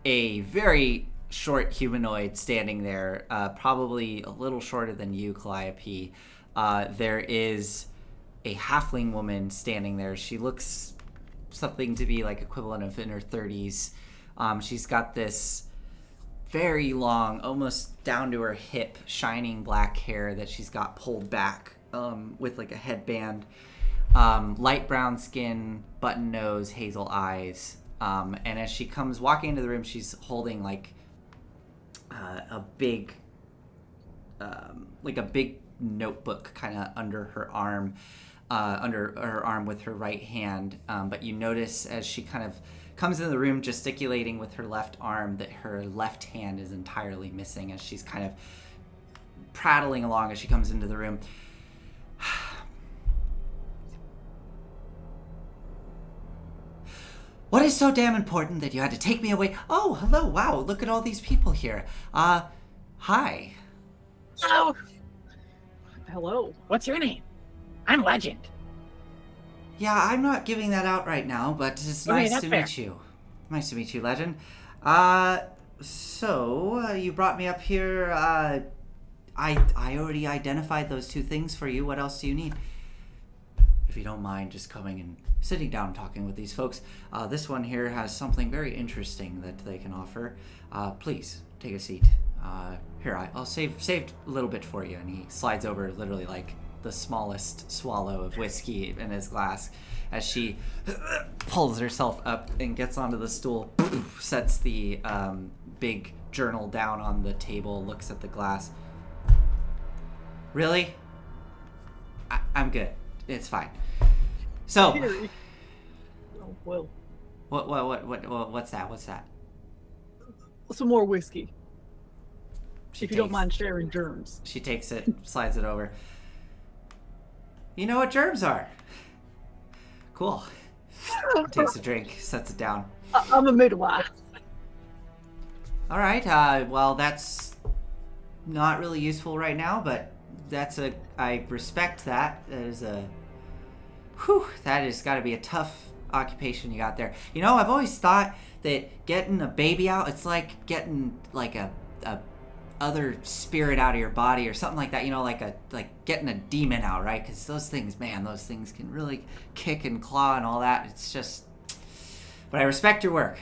a very short humanoid standing there, probably a little shorter than you, Calliope. There is a halfling woman standing there. She looks something to be like equivalent of in her 30s. She's got this very long, almost down to her hip, shining black hair that she's got pulled back with like a headband. Light brown skin, button nose, hazel eyes. And as she comes walking into the room, she's holding like a big notebook kind of under her arm with her right hand. But you notice as she kind of comes into the room gesticulating with her left arm that her left hand is entirely missing as she's kind of prattling along as she comes into the room. What is so damn important that you had to take me away? Oh, hello, wow, look at all these people here. Hi. Oh, Hello. what's your name? I'm Legend. Yeah, I'm not giving that out right now, but it's Okay, nice that's to fair. meet you. Nice to meet you, Legend. So, you brought me up here, I already identified those two things for you. What else do you need? If you don't mind just coming and sitting down and talking with these folks. This one here has something very interesting that they can offer. Please, take a seat. Here, I'll saved a little bit for you. And he slides over literally like the smallest swallow of whiskey in his glass as she pulls herself up and gets onto the stool, sets the big journal down on the table, looks at the glass. Really? I'm good. It's fine. So, Here. Oh, well, what's that? What's that? some more whiskey. She If you don't mind sharing germs. She takes it, slides it over. You know what germs are? Cool. Takes a drink, sets it down. I'm a midwife. All right. Well, that's not really useful right now, but I respect that. That has got to be a tough occupation you got there. You know, I've always thought that getting a baby out, it's like getting like a other spirit out of your body or something like that. You know, like getting a demon out, right? Because those things can really kick and claw and all that. It's just, but I respect your work.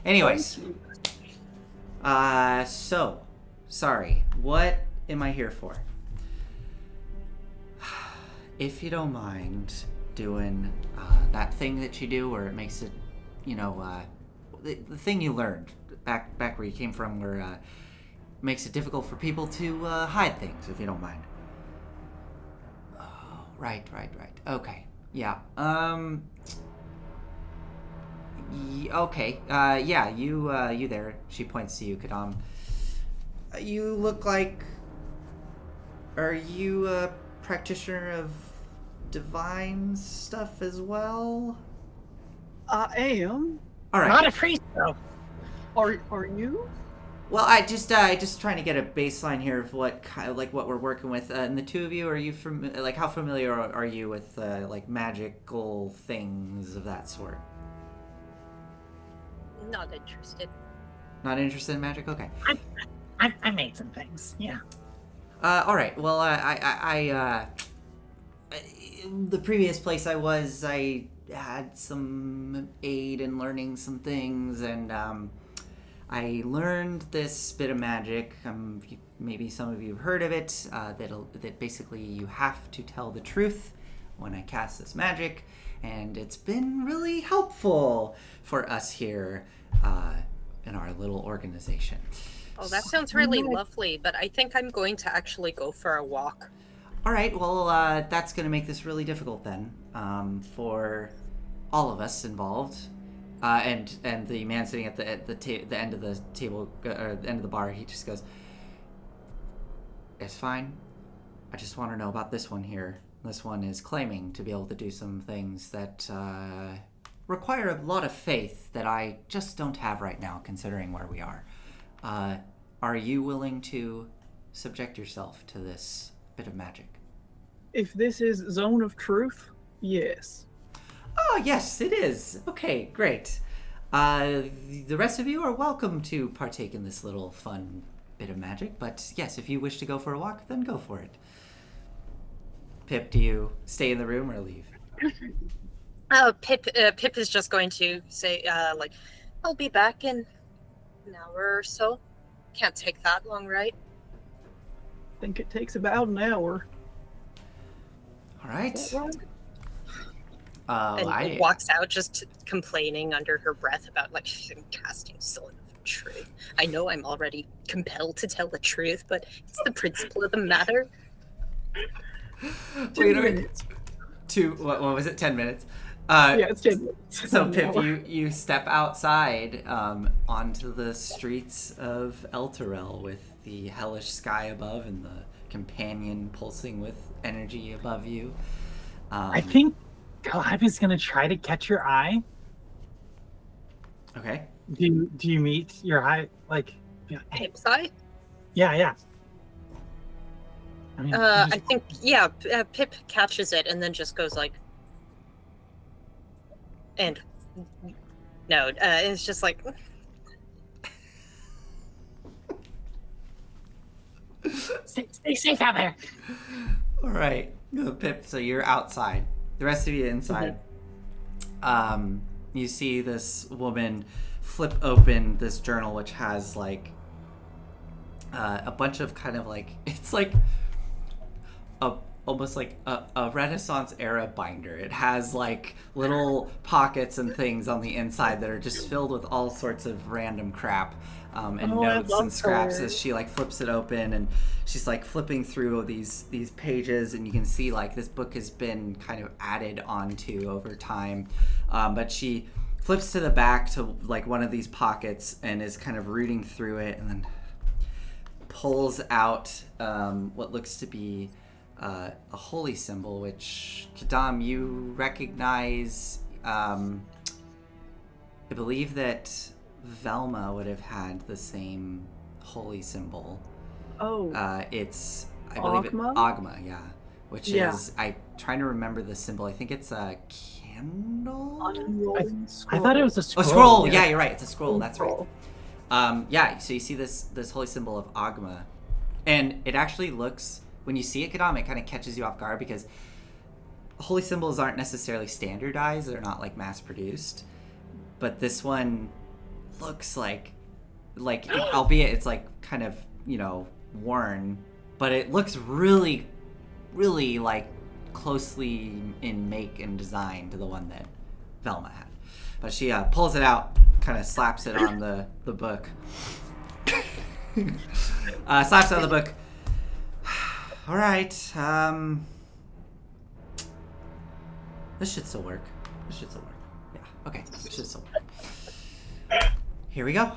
Anyways, so sorry. What am I here for? If you don't mind doing that thing that you do where it makes it, the thing you learned back where you came from, where makes it difficult for people to hide things, if you don't mind. Oh, right. Okay. Yeah. Okay. Yeah, you there. She points to you, Kadam. You look like... Are you a practitioner of divine stuff as well? I am. All right. Not a priest, though. Are you? Well, I just trying to get a baseline here of what kind of like what we're working with. And the two of you, are you like how familiar are you with like magical things of that sort? Not interested. Not interested in magic? Okay. I made some things. Yeah. All right. Well, the previous place I had some aid in learning some things, and I learned this bit of magic. Maybe some of you have heard of it. That basically you have to tell the truth when I cast this magic, and it's been really helpful for us here in our little organization. Oh, that sounds really lovely, but I think I'm going to actually go for a walk. All right, well, that's going to make this really difficult then for all of us involved. And the man sitting at the end of the table, or the end of the bar, he just goes, "It's fine. I just want to know about this one here. This one is claiming to be able to do some things that require a lot of faith that I just don't have right now, considering where we are. Are you willing to subject yourself to this bit of magic?" If this is Zone of Truth, yes. Oh, yes, it is. Okay, great. The rest of you are welcome to partake in this little fun bit of magic, but yes, if you wish to go for a walk, then go for it. Pip, do you stay in the room or leave? Pip is just going to say, I'll be back in an hour or so. Can't take that long, right? I think it takes about an hour. All right. Is that right? And walks out just complaining under her breath about, like, casting Zone of Truth. I know I'm already compelled to tell the truth, but it's the principle of the matter. 2 minutes. What was it, 10 minutes? Yeah, it's 10 minutes. So, Pip, you step outside onto the streets of Elturel with the hellish sky above and the companion pulsing with energy above you. I think Clive is gonna try to catch your eye. Okay. Do you meet your eye? Like, Pip's eye? Yeah. I mean, I think, yeah, Pip catches it and then just goes like, and no, it's just like, stay safe out there. All right, Pip. So you're outside. The rest of you inside. Mm-hmm. You see this woman flip open this journal, which has like a bunch of kind of like, it's like almost like a Renaissance era binder. It has like little pockets and things on the inside that are just filled with all sorts of random crap. And notes and scraps as she like flips it open, and she's like flipping through these pages, and you can see like this book has been kind of added onto over time, but she flips to the back to like one of these pockets and is kind of rooting through it, and then pulls out what looks to be a holy symbol, which Kadam, you recognize. I believe that Velma would have had the same holy symbol. Oh. It's, I believe Ogma? Ogma, yeah. Which is, I'm trying to remember the symbol. I think it's a candle? I thought it was a scroll. A scroll, yeah, you're right. It's a scroll, that's Scroll. right. Yeah, so you see this holy symbol of Ogma. And it actually looks, when you see it, Kadam, it kind of catches you off guard because holy symbols aren't necessarily standardized. They're not like mass produced. But this one looks like albeit it's like kind of, worn, but it looks really, really like closely in make and design to the one that Velma had. But she pulls it out, kind of slaps it on the book. Slaps it on the book. All right. This should still work. Yeah. Okay. This should still work. Here we go.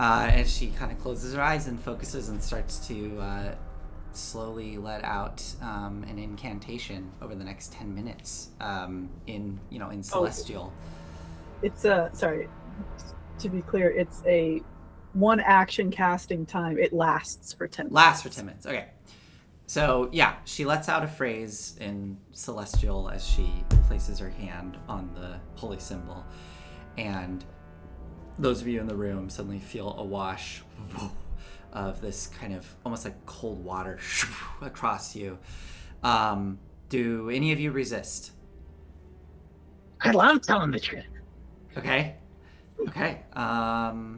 And she kind of closes her eyes and focuses and starts to slowly let out an incantation over the next 10 minutes in Celestial. It's sorry, to be clear, it's a one action casting time. It lasts for 10 minutes. Lasts for 10 minutes. Okay. So, yeah, she lets out a phrase in Celestial as she places her hand on the holy symbol. And those of you in the room suddenly feel a wash of this kind of almost like cold water across you. Do any of you resist? I love telling the truth. Okay. Okay. Does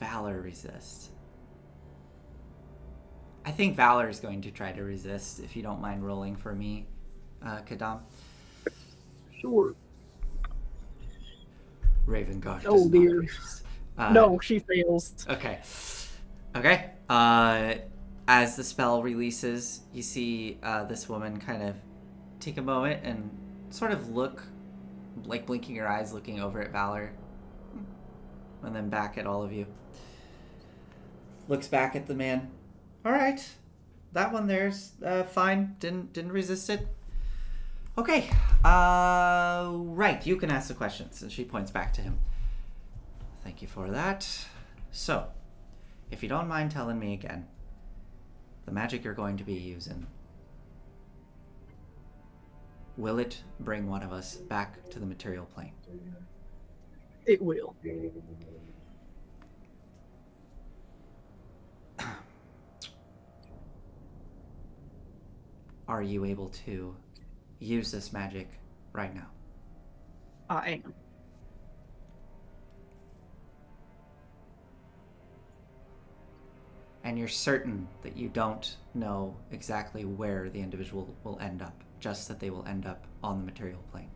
Valor resist? I think Valor is going to try to resist, if you don't mind rolling for me, Kadam. Sure. Raven Guard Oh, does not dear. resist. No, she fails. Okay. Okay. As the spell releases, you see this woman kind of take a moment and sort of look, like blinking her eyes, looking over at Valor, and then back at all of you. Looks back at the man. All right, that one there's fine. Didn't resist it. Okay. Right. You can ask the questions. And she points back to him. Thank you for that. So, if you don't mind telling me again, the magic you're going to be using, will it bring one of us back to the material plane? It will. Are you able to use this magic right now? I am. And you're certain that you don't know exactly where the individual will end up, just that they will end up on the material plane?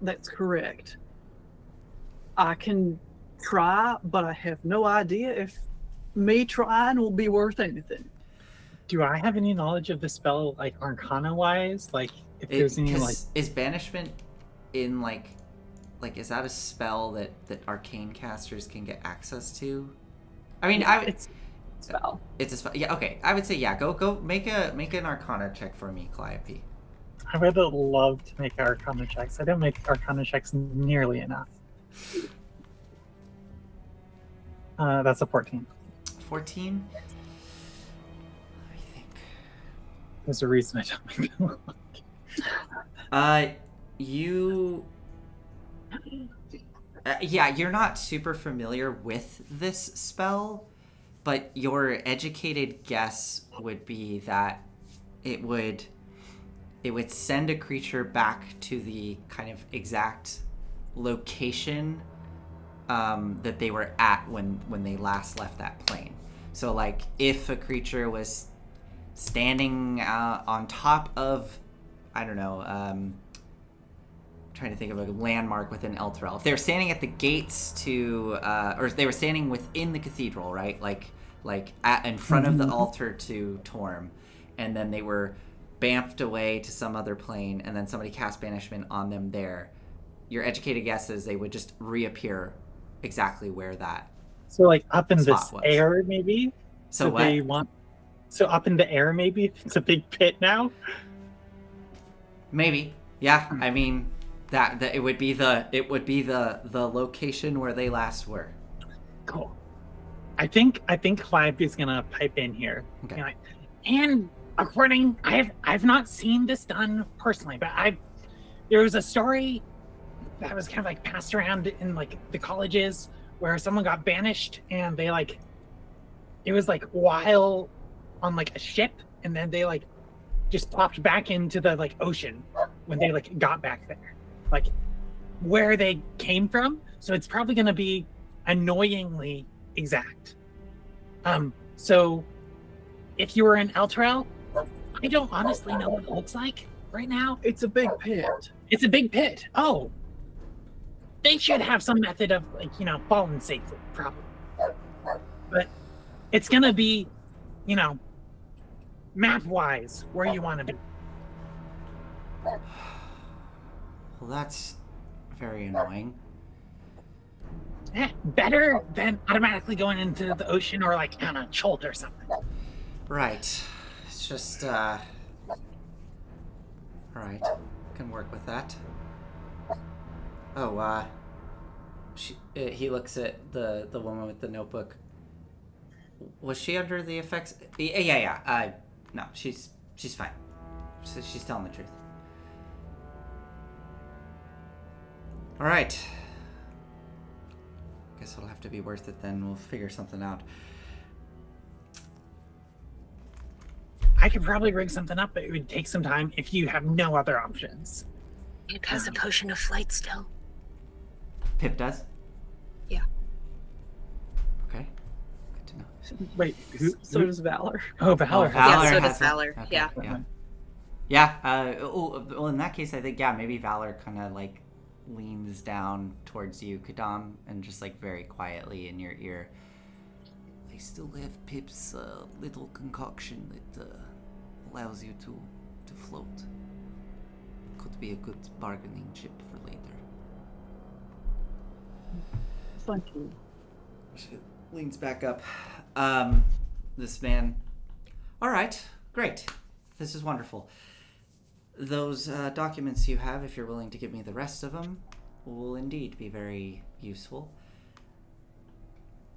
That's correct. I can try, but I have no idea if me trying will be worth anything. Do I have any knowledge of the spell, like Arcana-wise? Like, if there's any, like... Is banishment in, like, is that a spell that arcane casters can get access to? I mean, It's a spell. It's a spell. Yeah, okay. I would say, yeah, go make an Arcana check for me, Calliope. I would love to make Arcana checks. I don't make Arcana checks nearly enough. That's a 14. 14? I think. There's a reason I don't. You... yeah, you're not super familiar with this spell, but your educated guess would be that it would send a creature back to the kind of exact location that they were at when they last left that plane. So, like, if a creature was standing on top of, I don't know, trying to think of a landmark within Elturel. If they were standing at the gates to, or if they were standing within the cathedral, right? Like in front of the altar to Torm, and then they were bamfed away to some other plane, and then somebody cast banishment on them there. Your educated guess is they would just reappear exactly where that. So, like, up in the spot was. air, maybe? So what? So up in the air, maybe? It's a big pit now? Maybe. Yeah. I mean, that it would be the location where they last were. Cool. I think Calliope's gonna pipe in here. Okay. You know, and according, I've not seen this done personally, but there was a story that was kind of like passed around in like the colleges where someone got banished and they like, it was like while on like a ship, and then they like just popped back into the like ocean when they like got back there, like where they came from. So it's probably gonna be annoyingly exact. So if you were in Elturel, I don't honestly know what it looks like right now. It's a big pit. It's a big pit. Oh, they should have some method of, like, you know, falling safely, probably. But it's gonna be, you know, map-wise where you want to be. Well, that's very annoying. Yeah, better than automatically going into the ocean or like on a Cholt or something. Right. It's just, alright. Can work with that. Oh, He looks at the woman with the notebook. Was she under the effects? Yeah. No, she's fine. She's telling the truth. All right. Guess it'll have to be worth it then. We'll figure something out. I could probably rig something up, but it would take some time if you have no other options. It has a potion of flight still. Pip does? Yeah. Okay. Good to know. Wait, who? So does Valor. Oh, Valor. Valor Yeah, so has does it. Valor. Okay, Yeah. Yeah. Well, in that case, I think, maybe Valor kind of, like, leans down towards you, Kadam, and just, like, very quietly in your ear. They still have Pip's little concoction that allows you to float. Could be a good bargaining chip for later. Thank you. She leans back up. This man. All right, great. This is wonderful. Those documents you have, if you're willing to give me the rest of them, will indeed be very useful.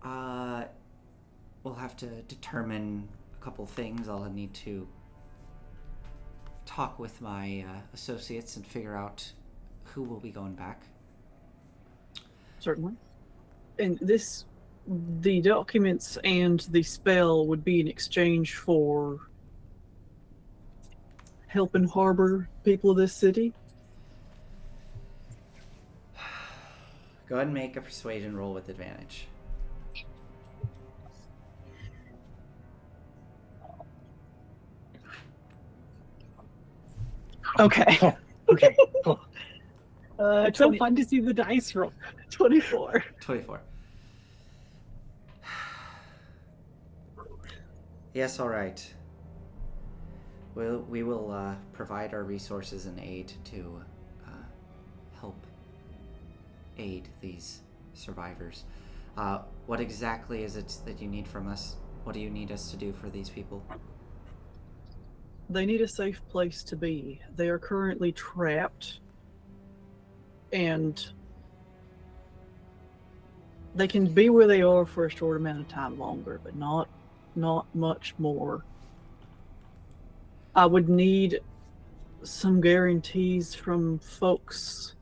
We'll have to determine a couple things. I'll need to talk with my associates and figure out who will be going back. Certainly. And the documents and the spell would be in exchange for helping harbor people of this city. Go ahead and make a persuasion roll with advantage. Okay. Okay, cool. It's so fun to see the dice roll. 24. 24. Yes, all right. We will provide our resources and aid to help aid these survivors. What exactly is it that you need from us? What do you need us to do for these people? They need a safe place to be. They are currently trapped, and they can be where they are for a short amount of time longer, but not much more. I would need some guarantees from folks.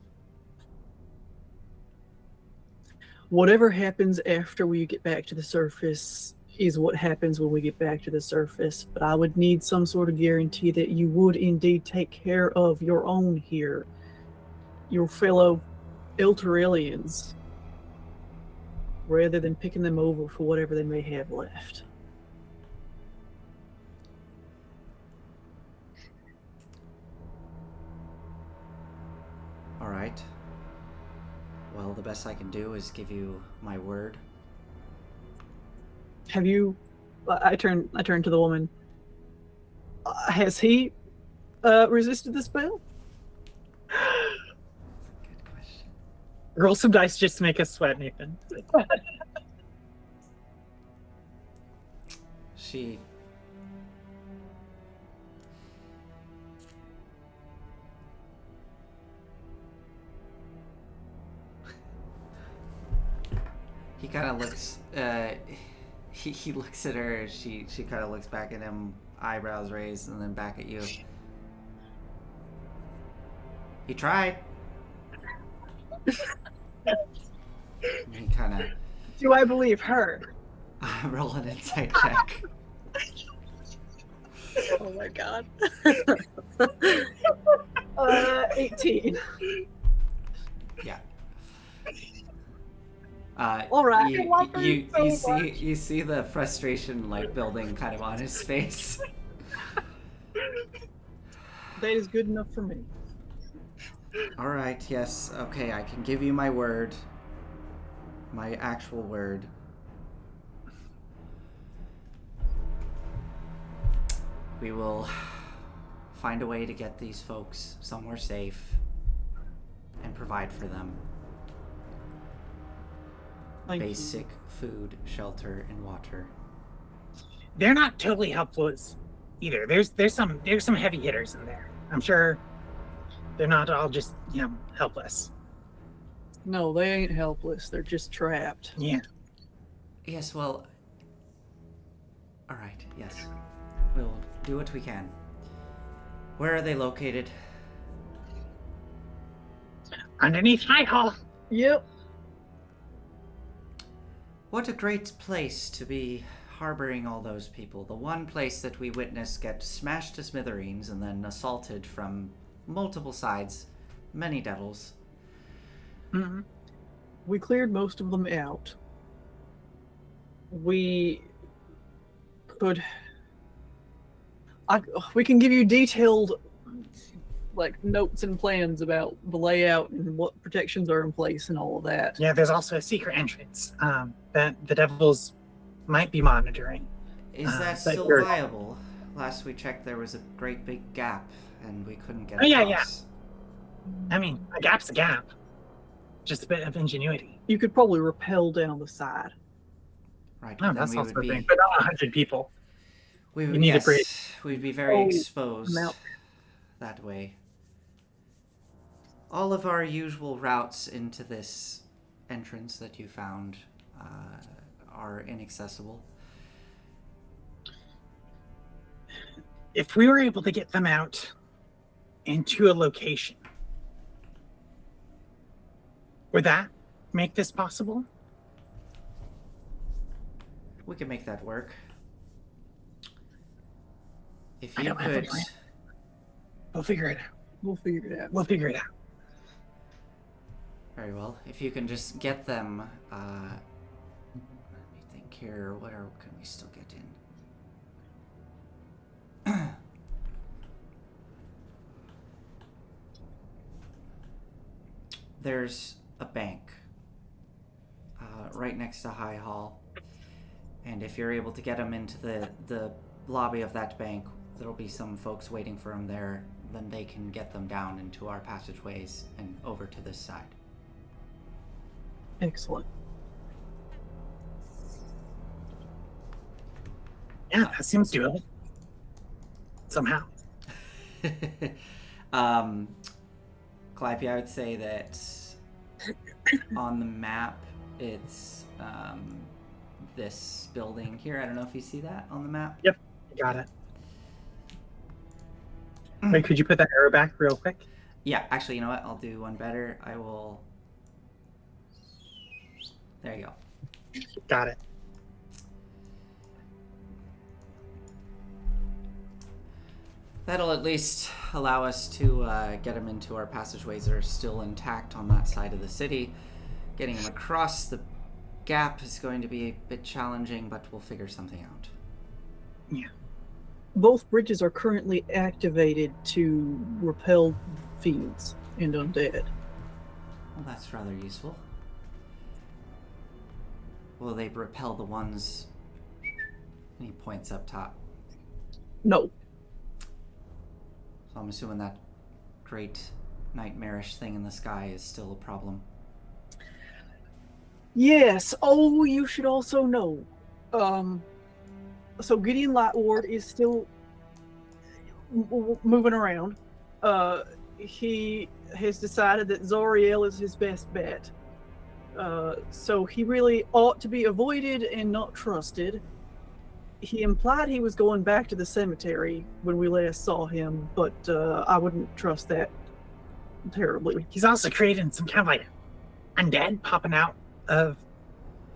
Whatever happens after we get back to the surface is what happens when we get back to the surface, but I would need some sort of guarantee that you would indeed take care of your own here, your fellow Elturelians, rather than picking them over for whatever they may have left. All right. Well, the best I can do is give you my word. Have you? I turn to the woman. Has he resisted the spell? Good question. Roll some dice just to make us sweat, Nathan. She... He kind of looks, he looks at her, she kind of looks back at him, eyebrows raised, and then back at you. He tried. He kind of... Do I believe her? Roll an insight check. Oh my god. 18. Yeah. All right. You see the frustration like building kind of on his face. That is good enough for me. All right. Yes. Okay. I can give you my word. My actual word. We will find a way to get these folks somewhere safe and provide for them. Basic food, shelter, and water. They're not totally helpless either. There's some heavy hitters in there. I'm sure they're not all just helpless. No, they ain't helpless. They're just trapped. Yeah. Yes, well... Alright, yes. We'll do what we can. Where are they located? Underneath High Hall. Yep. What a great place to be harboring all those people. The one place that we witnessed get smashed to smithereens and then assaulted from multiple sides. Many devils. Mm-hmm. We cleared most of them out. We could... we can give you detailed notes and plans about the layout and what protections are in place and all of that. Yeah, there's also a secret entrance that the devils might be monitoring. Is that still viable? Last we checked, there was a great big gap, and we couldn't get across. Yeah. I mean, a gap's a gap. Just a bit of ingenuity. You could probably rappel down the side. Right, Oh, but then that's we also would a thing. be... But not 100 people. We would, You need a break. we'd be very exposed Mount. that way. All of our usual routes into this entrance that you found are inaccessible. If we were able to get them out into a location, would that make this possible? We can make that work. If I you don't have a could... plan. We'll figure it out. We'll figure it out. We'll figure it out. Very well. If you can just get them... let me think here. What can we still get in? There's a bank right next to High Hall. And if you're able to get them into the lobby of that bank, there'll be some folks waiting for them there. Then they can get them down into our passageways and over to this side. Excellent. Yeah, that seems doable. Somehow. Calliope, I would say that on the map, it's this building here. I don't know if you see that on the map. Yep, got it. Wait, could you put that arrow back real quick? Yeah, actually, you know what? I'll do one better. I will... There you go. Got it. That'll at least allow us to get them into our passageways that are still intact on that side of the city. Getting them across the gap is going to be a bit challenging, but we'll figure something out. Yeah. Both bridges are currently activated to repel fiends and undead. Well, that's rather useful. Will they repel the ones... And he points up top. No. So I'm assuming that great nightmarish thing in the sky is still a problem. Yes. Oh, you should also know. So Gideon Lightward is still moving around. He has decided that Zariel is his best bet. So he really ought to be avoided and not trusted. He implied he was going back to the cemetery when we last saw him, but I wouldn't trust that terribly. He's also creating some kind of like undead popping out of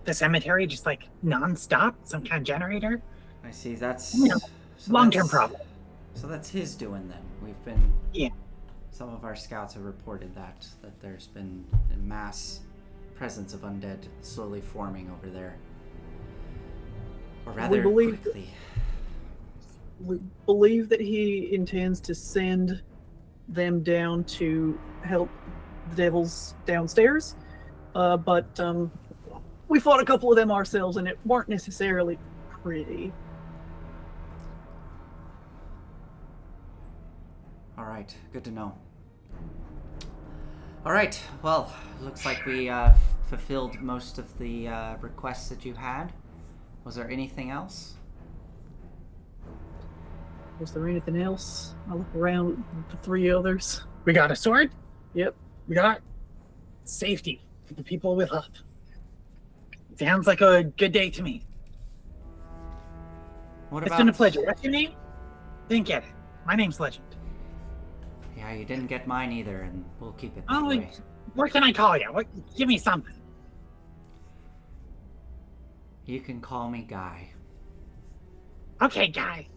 the cemetery, just like non-stop, some kind of generator. I see, that's... You know, so long-term that's- problem. So that's his doing then. We've been... Yeah. Some of our scouts have reported that there's been a mass presence of undead slowly forming over there. Or rather, quickly. We believe that he intends to send them down to help the devils downstairs. But we fought a couple of them ourselves, and it weren't necessarily pretty. All right, good to know. All right, well, looks like we fulfilled most of the requests that you had. Was there anything else? Was there anything else? I look around at the three others. We got a sword. Yep. We got safety the people will help. Sounds like a good day to me. What It's about... been a pleasure. What's your name? Didn't get it. My name's Legend. Yeah, you didn't get mine either, and we'll keep it that Oh, way. what can I call you? What? Give me something. You can call me Guy. Okay, Guy.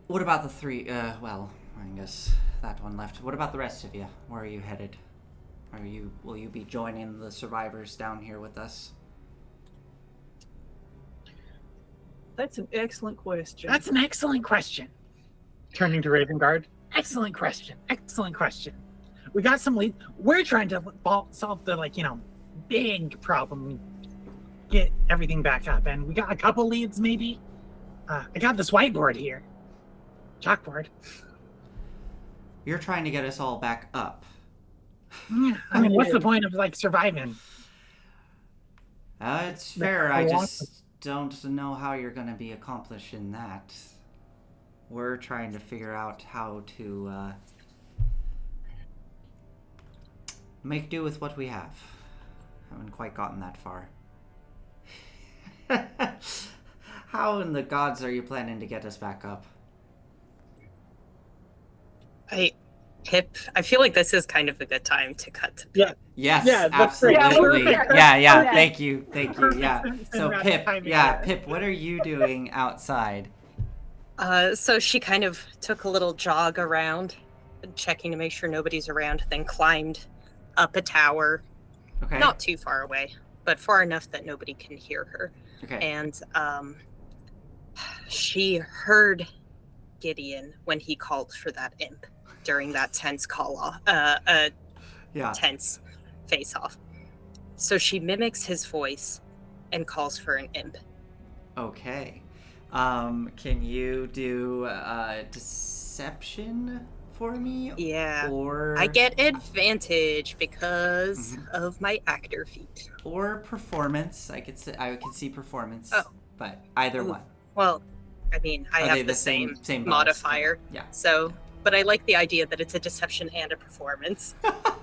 What about the three... well, I guess that one left. What about the rest of you? Where are you headed? Will you be joining the survivors down here with us? That's an excellent question. That's an excellent question. Turning to Raven Guard. Excellent question. Excellent question. We got some leads. We're trying to solve the, big problem. Get everything back up. And we got a couple leads, maybe. I got this whiteboard here. Chalkboard. You're trying to get us all back up. Yeah, I mean, what's the point of, surviving? It's fair. I just don't know how you're going to be accomplishing that. We're trying to figure out how to make do with what we have. Haven't quite gotten that far. How in the gods are you planning to get us back up? Pip, I feel like this is kind of a good time to cut to Pip. Yeah. Yes, Yeah, that's great. absolutely. Yeah, Yeah, okay. thank you. Yeah. So Cinematic Pip, timing yeah, there. Pip, what are you doing outside? So she kind of took a little jog around, checking to make sure nobody's around, then climbed up a tower, Okay. not too far away, but far enough that nobody can hear her. Okay. And she heard Gideon when he called for that imp during that tense Yeah. tense face-off. So she mimics his voice and calls for an imp. Okay. Can you do deception for me? Yeah. Or I get advantage because of my actor feat. or performance. I could see performance. Oh. But either Ooh. one. Well, I mean, I Are have they the same bonus? modifier. Okay. Yeah. So, but I like the idea that it's a deception and a performance.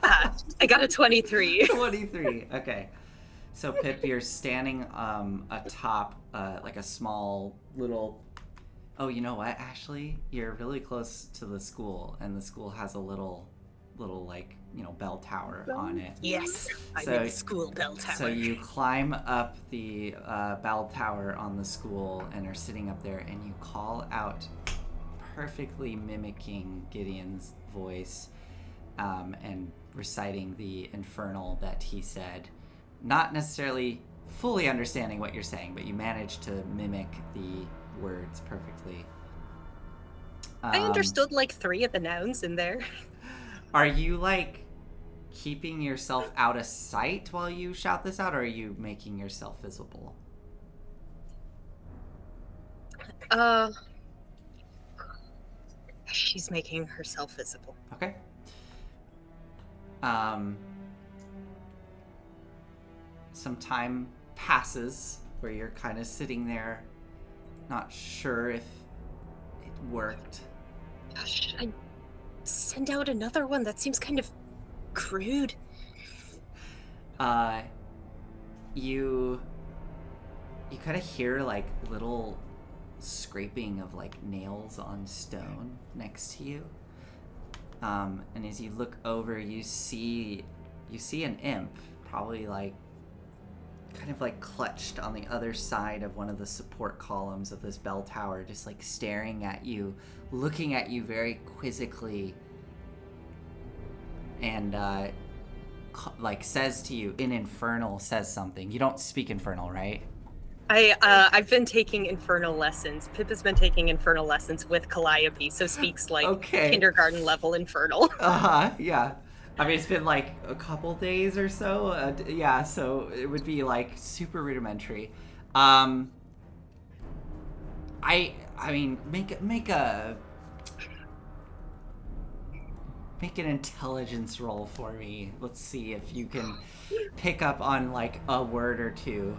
I got a 23. 23. Okay. So Pip, you're standing atop like a small little... Oh, you know what? Actually, you're really close to the school, and the school has a little like, bell tower on it. Yes, I'm in the school bell tower. So you climb up the bell tower on the school and are sitting up there, and you call out, perfectly mimicking Gideon's voice, and reciting the infernal that he said. Not necessarily fully understanding what you're saying, but you managed to mimic the words perfectly. I understood like 3 of the nouns in there. Are you keeping yourself out of sight while you shout this out, or are you making yourself visible? She's making herself visible. Okay. Some time passes where you're kind of sitting there, not sure if it worked. Should I send out another one? That seems kind of crude. You kind of hear little scraping of nails on stone next to you. And as you look over, you see an imp, probably kind of clutched on the other side of one of the support columns of this bell tower, just staring at you, looking at you very quizzically, and says to you in Infernal, says something. You don't speak Infernal, right? I've been taking Infernal lessons. Pip has been taking Infernal lessons with Calliope, so speaks kindergarten level Infernal. Yeah. I mean, it's been a couple days or so. Yeah, so it would be super rudimentary. I mean, make an intelligence roll for me. Let's see if you can pick up on a word or two.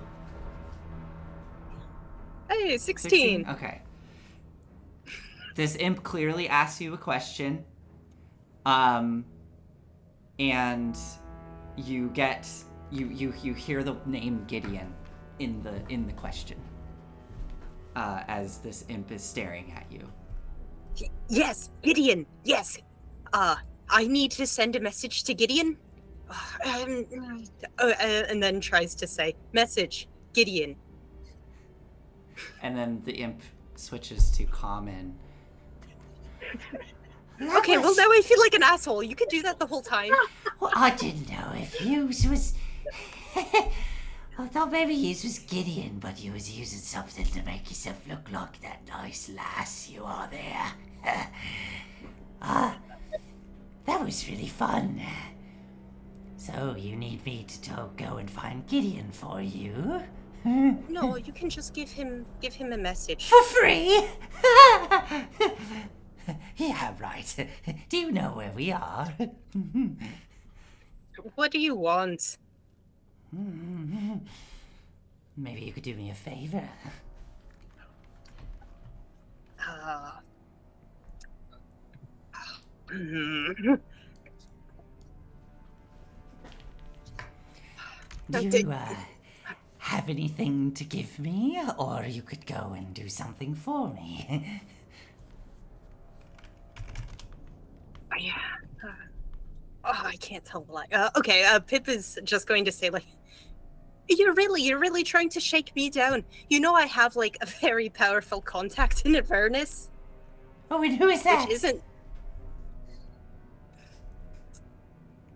Hey, 16. Okay. This imp clearly asks you a question. And you get you hear the name Gideon in the question as this imp is staring at you. Yes, Gideon. Yes. I need to send a message to Gideon. And then tries to say, message, Gideon. And then the imp switches to common. Okay, well now I feel like an asshole. You could do that the whole time. Well, I didn't know if yous was... I thought maybe yous was Gideon, but you was using something to make yourself look like that nice lass you are there. That was really fun. So, you need me to go and find Gideon for you? No, you can just give him a message. For free? Yeah, right. Do you know where we are? What do you want? Maybe you could do me a favor. Do you have anything to give me, or you could go and do something for me? I can't tell the lie. Okay, Pip is just going to say, like, you're really trying to shake me down. You know I have, like, a very powerful contact in Avernus. Oh, and who is that? Which isn't...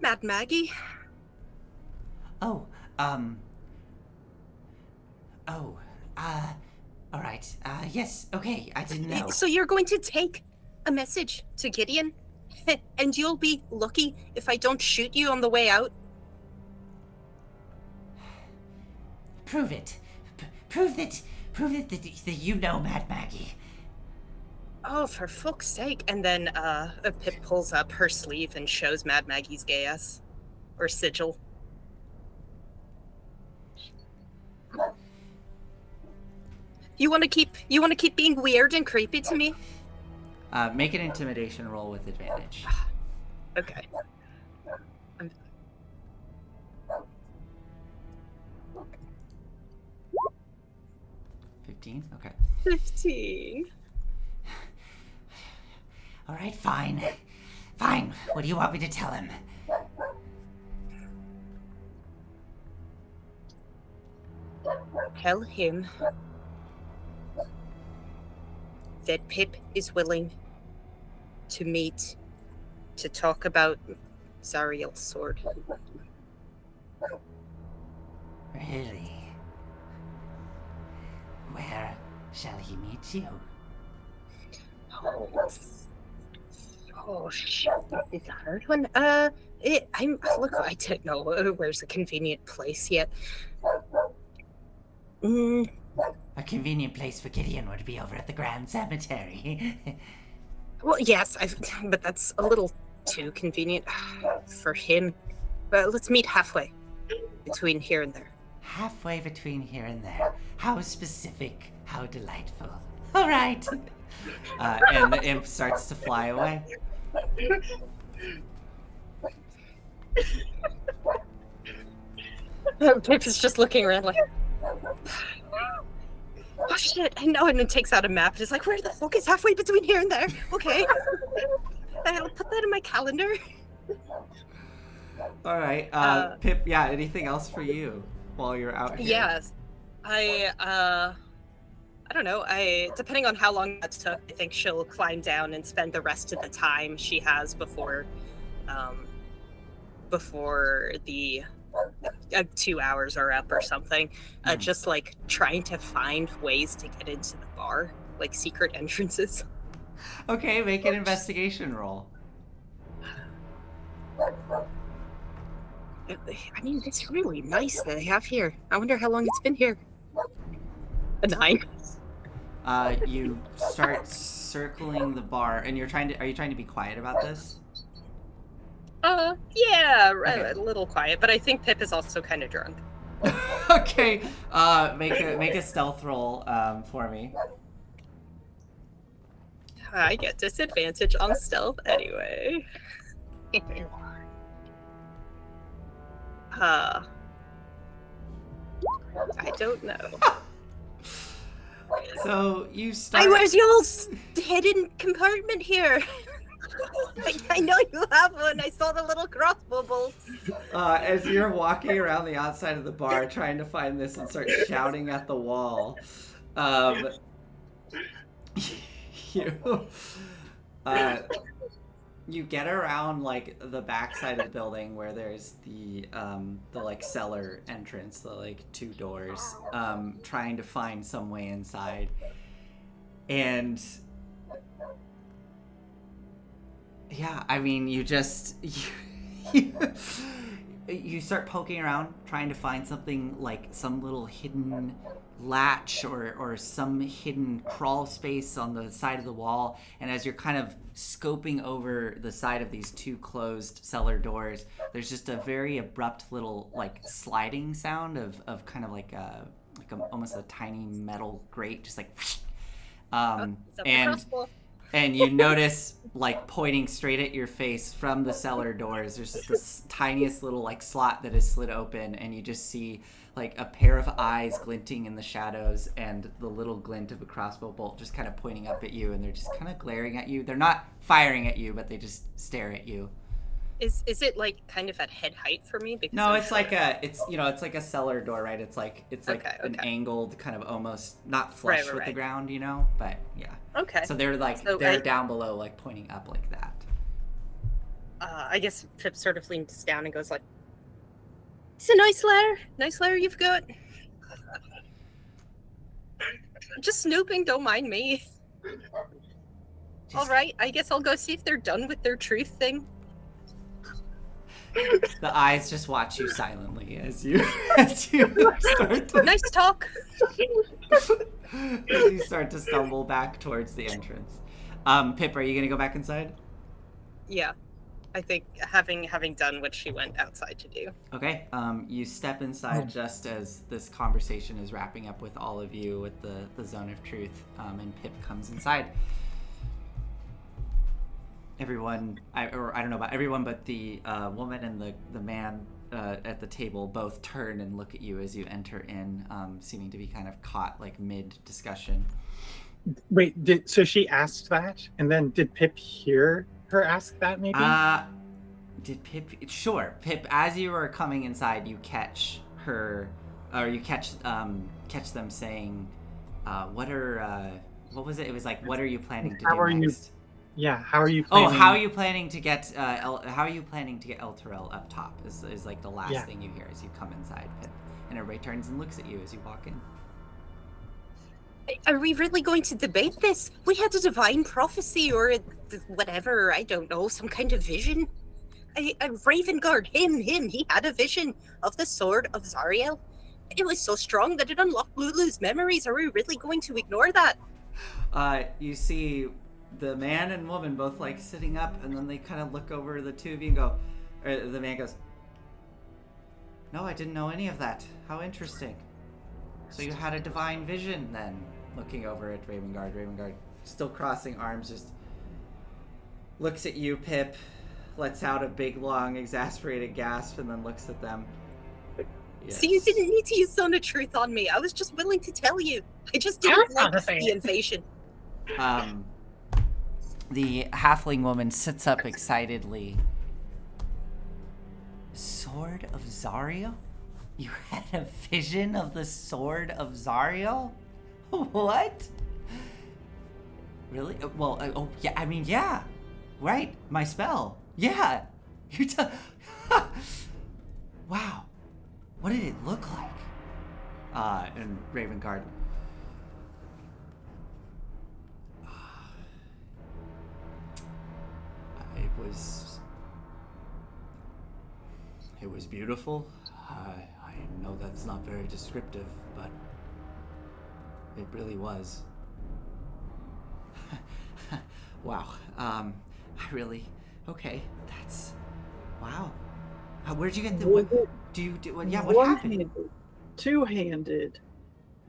Mad Maggie. Alright, yes, okay, I didn't know. So you're going to take a message to Gideon, and you'll be lucky if I don't shoot you on the way out? Prove it. Prove that you know Mad Maggie. Oh, for fuck's sake. And then Pip pulls up her sleeve and shows Mad Maggie's gay ass. Or sigil. You want to keep being weird and creepy to me? Make an intimidation roll with advantage. Okay. 15? Okay. 15. Alright, fine. Fine. What do you want me to tell him? Tell him that Pip is willing to meet to talk about Zariel's sword. Really? Where shall he meet you? Oh shit, it's a hard one. I don't know where's a convenient place yet. A convenient place for Gideon would be over at the Grand Cemetery. Well, yes, but that's a little too convenient for him. Let's meet halfway between here and there. Halfway between here and there. How specific, how delightful. All right. And the imp starts to fly away. Pip is just looking around like, oh shit, I know, and then takes out a map and is like, where the fuck is halfway between here and there? Okay. I'll put that in my calendar. Alright, Pip, yeah, anything else for you while you're out here? Yes. I don't know. Depending on how long that took, I think she'll climb down and spend the rest of the time she has before the 2 hours are up or something. Just like trying to find ways to get into the bar, like secret entrances. Okay, make an investigation roll. I mean, it's really nice that they have here. I wonder how long it's been here. A 9. You start circling the bar, and are you trying to be quiet about this? Yeah, Okay. a little quiet, but I think Pip is also kind of drunk. Okay, make a stealth roll for me. I get disadvantage on stealth anyway. I don't know. So you start. Hey, where's y'all's hidden compartment here? I know you have one. I saw the little crossbow bolts. As you're walking around the outside of the bar trying to find this and start shouting at the wall, you you get around like the back side of the building where there's the like cellar entrance, the like 2 doors, trying to find some way inside, and yeah, I mean, you just you start poking around trying to find something, like some little hidden latch or some hidden crawl space on the side of the wall. And as you're kind of scoping over the side of these 2 closed cellar doors, there's just a very abrupt little like sliding sound of kind of like almost a tiny metal grate, just like and you notice, like, pointing straight at your face from the cellar doors, there's just this tiniest little, like, slot that is slid open, and you just see, like, a pair of eyes glinting in the shadows and the little glint of a crossbow bolt just kind of pointing up at you, and they're just kind of glaring at you. They're not firing at you, but they just stare at you. Is it like kind of at head height for me? Because no, it's like it's like a cellar door, right? It's like okay. an angled kind of almost not flush with the ground, but yeah. Okay. So they're like they're down below, like pointing up like that. I guess Pip sort of leans down and goes like, "It's a nice lair you've got. Just snooping, don't mind me. All right, I guess I'll go see if they're done with their truth thing." The eyes just watch you silently as you start to... Nice talk. As you start to stumble back towards the entrance. Pip, are you gonna go back inside? Yeah, I think having done what she went outside to do. Okay. You step inside just as this conversation is wrapping up with all of you with the zone of truth, and Pip comes inside. Everyone, I don't know about everyone, but the woman and the man at the table both turn and look at you as you enter in, seeming to be kind of caught like mid-discussion. Wait, so she asked that, and then did Pip hear her ask that, maybe? Did Pip... Sure, Pip, as you are coming inside, you catch her, or you catch them saying, what was it? It was like, what are you planning to do next? Yeah, how are you planning? Oh, how are you planning to get Elturel up top is like the last thing you hear as you come inside, Pip. And everybody turns and looks at you as you walk in. Are we really going to debate this? We had a divine prophecy or whatever, I don't know, some kind of vision. A Ravengard, him, he had a vision of the sword of Zariel. It was so strong that it unlocked Lulu's memories. Are we really going to ignore that? You see the man and woman both like sitting up, and then they kind of look over the 2 of you and go, or the man goes, "No, I didn't know any of that. How interesting. So you had a divine vision then?" Looking over at Ravengard. Ravengard, still crossing arms, just looks at you, Pip, lets out a big, long, exasperated gasp, and then looks at them. Yes. So you didn't need to use Zone of Truth on me. I was just willing to tell you. I just didn't like the invasion. The halfling woman sits up excitedly. Sword of Zariel? You had a vision of the Sword of Zariel? What? Really? Well, yeah, I mean, yeah. Right, my spell. Yeah. You Wow. What did it look like? And Ravengard. It was beautiful. I know that's not very descriptive, but it really was. Wow. Okay. That's wow. Where'd you get the? What happened? Two-handed.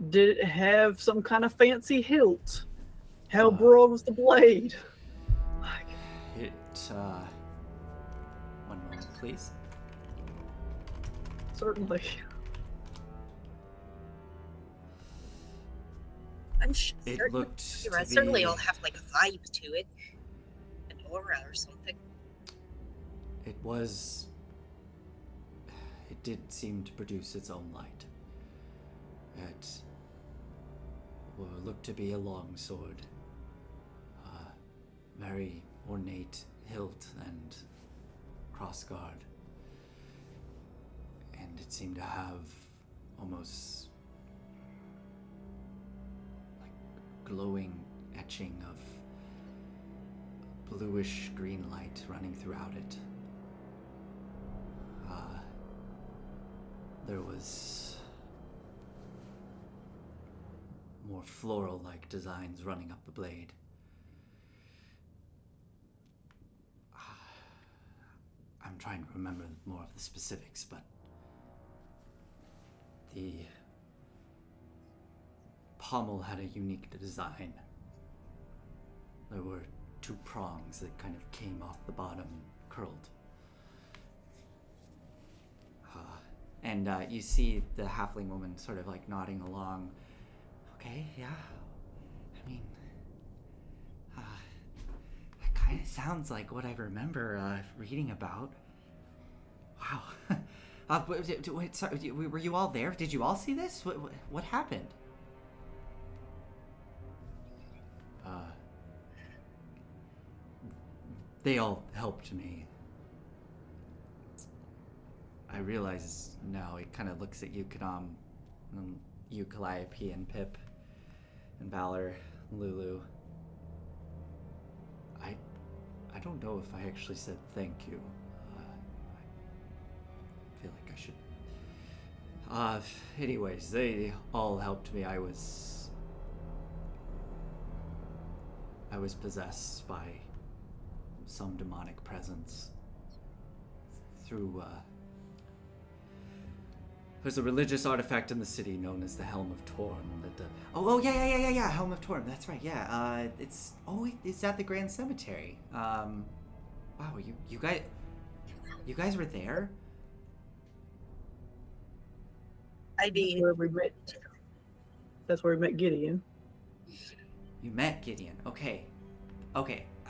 Did it have some kind of fancy hilt? How broad was the blade? One moment, please. Certainly. I'm sure. It looked to certainly be- will have like a vibe to it, an aura or something. It did seem to produce its own light. It looked to be a long sword. Very ornate hilt and crossguard. And it seemed to have almost like glowing etching of bluish green light running throughout it. There was more floral-like designs running up the blade. I'm trying to remember more of the specifics, but the pommel had a unique design. There were two prongs that kind of came off the bottom, curled. And you see the halfling woman sort of like nodding along. Okay, yeah. I mean, it kind of sounds like what I remember reading about. Wow. Wait, sorry, were you all there? Did you all see this? What happened? They all helped me. I realize now, it kind of looks at you, Kadam, and you, Calliope, and Pip, and Valor, and Lulu. I don't know if I actually said thank you. I feel like I should. Anyways, they all helped me. I was possessed by some demonic presence through, there's a religious artifact in the city known as the Helm of Torm. Yeah, Helm of Torm. That's right. Yeah. It's at the Grand Cemetery. Wow. You guys were there? I mean, That's where we met Gideon. You met Gideon. Okay.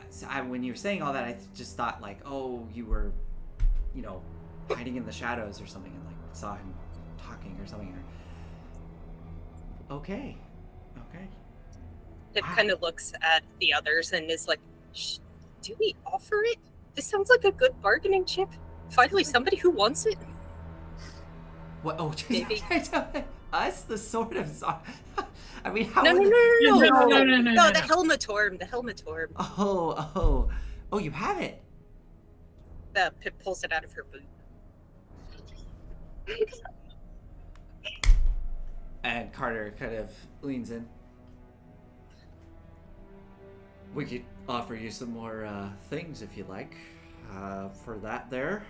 So when you were saying all that, I just thought like, oh, you were, hiding in the shadows or something, and like saw him talking or something. Okay. it kind of looks at the others and is like, do we offer it? This sounds like a good bargaining chip. Finally, somebody who wants it. What? Oh, Maybe. Us, the sword of I mean, how? No, would No, the Helmatorm. The Helmatorm. Oh, you have it. Pip pulls it out of her boot. And Carter kind of leans in. We could offer you some more things if you like for that there.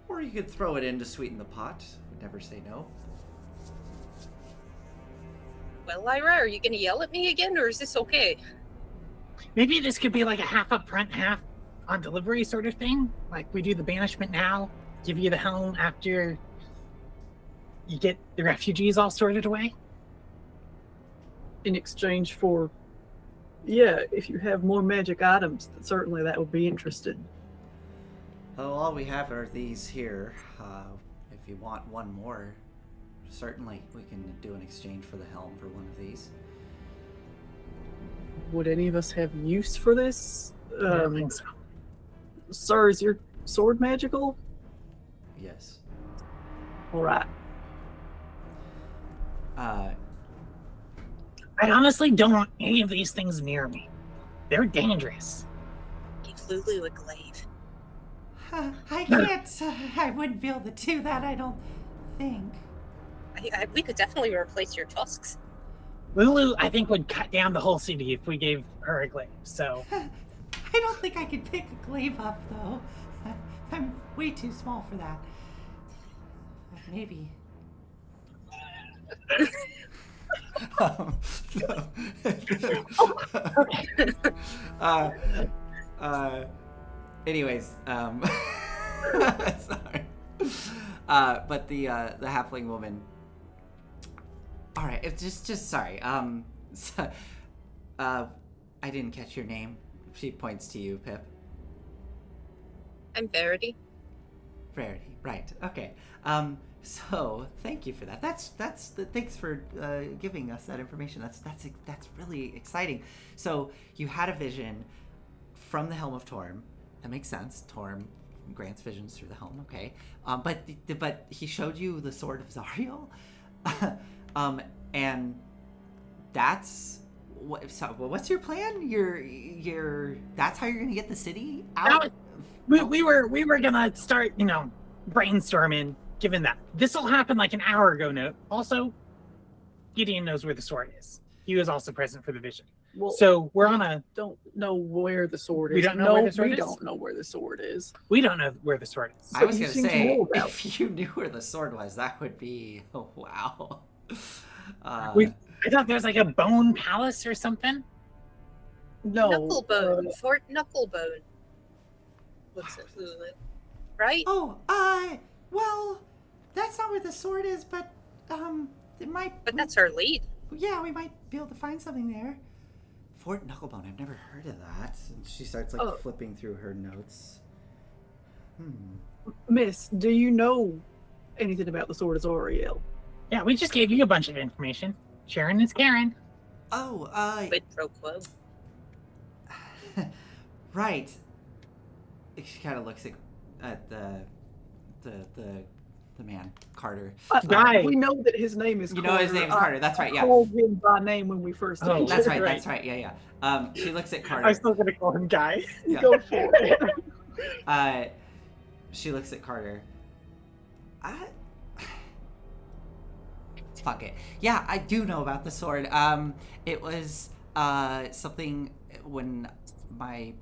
Or you could throw it in to sweeten the pot. We'd never say no. Well, Lyra, are you going to yell at me again, or is this okay? Maybe this could be like a half up front, half on delivery sort of thing. Like we do the banishment now, give you the helm after you get the refugees all sorted away. In exchange for, if you have more magic items, certainly that would be interested. Well, all we have are these here. If you want one more, certainly we can do an exchange for the helm for one of these. Would any of us have use for this? I think so. Sir, is your sword magical? Yes. All right. I honestly don't want any of these things near me. They're dangerous. Give Lulu a glaive. I can't. I wouldn't be able to do that, I don't think. We could definitely replace your tusks. Lulu, I think, would cut down the whole city if we gave her a glaive, so... I don't think I could pick a glaive up, though. I'm way too small for that. Maybe. Anyways, Sorry. But the halfling woman. All right, it's just sorry. So, I didn't catch your name. She points to you, Pip. I'm Verity. Rarity, right? Okay. So thank you for that. Thanks for giving us that information. That's really exciting. So you had a vision from the Helm of Torm. That makes sense. Torm grants visions through the helm. Okay. But he showed you the sword of Zariel, and that's what. So what's your plan? That's how you're gonna get the city out. We were gonna start, brainstorming. Given that this all happened like an hour ago. Note also, Gideon knows where the sword is. He was also present for the vision. Well, So we're on a. don't know where the sword is. We don't know where the sword we is? don't know where the sword is. We don't know where the sword is. I was you gonna seem to say, know about if you knew where the sword was, that would be wow. I thought there was like a bone palace or something. No. Knucklebone. Fort Knucklebone. Looks at Lulu. Right? Oh, well, that's not where the sword is, but it might. But that's our lead. Yeah, we might be able to find something there. Fort Knucklebone. I've never heard of that. And she starts flipping through her notes. Miss, do you know anything about the sword of Zoriel? Yeah, we just gave you a bunch of information. Sharon is Karen. Oh, Quid pro quo. right. She kind of looks at the man, Carter. Guy. We know that his name is You Carter. know his name's Carter. That's right. I Yeah. called him by name when we first Oh, entered. That's right. Right. That's right. Yeah. She looks at Carter. I was still gonna call him Guy. Yeah. Go for it. She looks at Carter. Fuck it. Yeah, I do know about the sword. It was something when my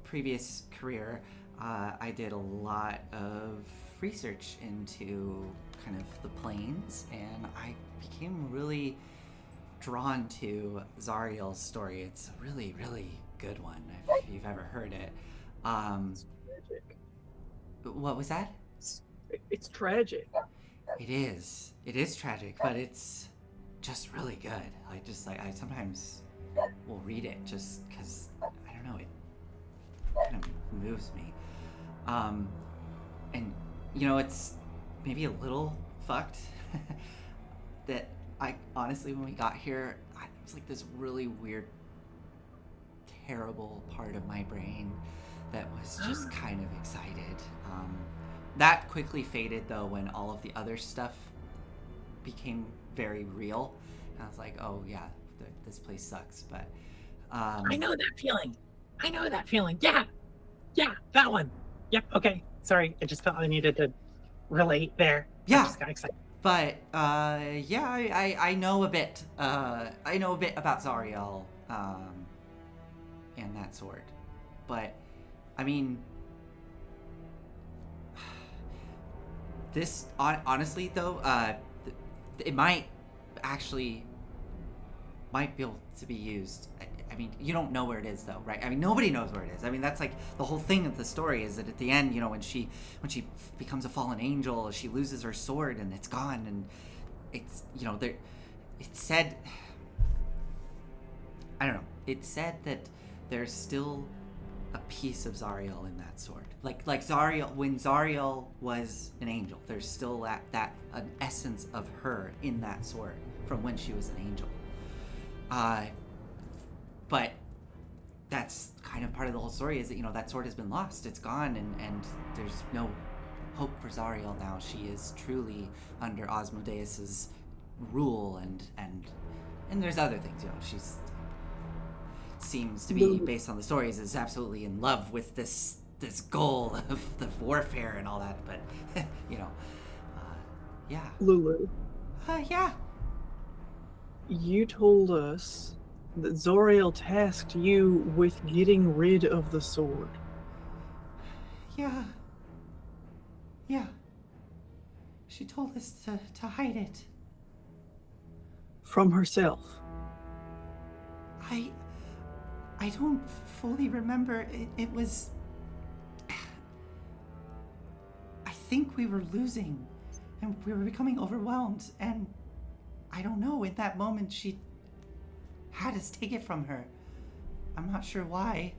previous career, I did a lot of research into kind of the plains, and I became really drawn to Zariel's story. It's a really, really good one, if you've ever heard it. Tragic. What was that? It's tragic. It is. It is tragic, but it's just really good. I sometimes will read it just because, I don't know, it kind of moves me. And, it's maybe a little fucked that I honestly, when we got here, it was like this really weird, terrible part of my brain that was just kind of excited. That quickly faded, though, when all of the other stuff became very real. And I was like, oh, yeah, this place sucks. But I know that feeling. Yeah, that one. Yep. Okay. Sorry, I just felt I needed to relate there. Yeah. I just got excited. But I know a bit. I know a bit about Zariel and that sword. But I mean, this honestly though, it might be able to be used. I mean, you don't know where it is though, right? I mean, nobody knows where it is. I mean, that's like the whole thing of the story is that at the end, when she becomes a fallen angel, she loses her sword and it's gone, and it's there. It said, I don't know. It said that there's still a piece of Zariel in that sword. Like Zariel, when Zariel was an angel, there's still that an essence of her in that sword from when she was an angel. But that's kind of part of the whole story is that, that sword has been lost. It's gone, and there's no hope for Zariel now. She is truly under Osmodeus's rule, and there's other things, she's seems to be, based on the stories, is absolutely in love with this goal of the warfare and all that, but yeah. Lulu, Yeah. you told us that Zoriel tasked you with getting rid of the sword. Yeah. She told us to hide it. From herself. I don't fully remember. It was... think we were losing, and we were becoming overwhelmed, and I don't know, in that moment she had us take it from her. I'm not sure why.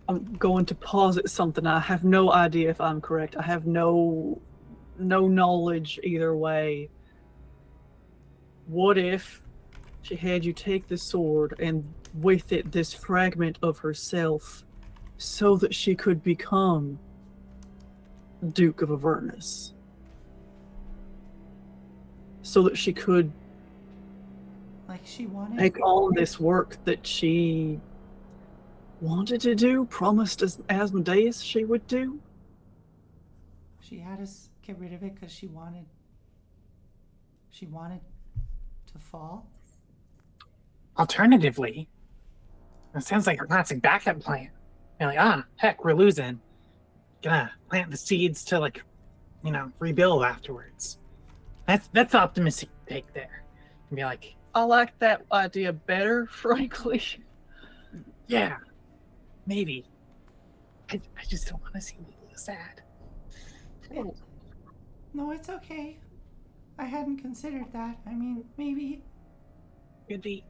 I'm going to posit something. I have no idea if I'm correct. I have no knowledge either way. What if she had you take the sword and with it this fragment of herself so that she could become Duke of Avernus? So that she could Like she wanted. take on this work that she wanted to do, promised as Asmodeus she would do? She had us get rid of it because she wanted to fall. Alternatively, it sounds like a classic backup plan. You're like, heck, we're losing. Gonna plant the seeds to rebuild afterwards. That's optimistic take there. And be like, I like that idea better, frankly. yeah, maybe. I just don't want to see Lulu sad. No, it's okay. I hadn't considered that. I mean, maybe. Could be.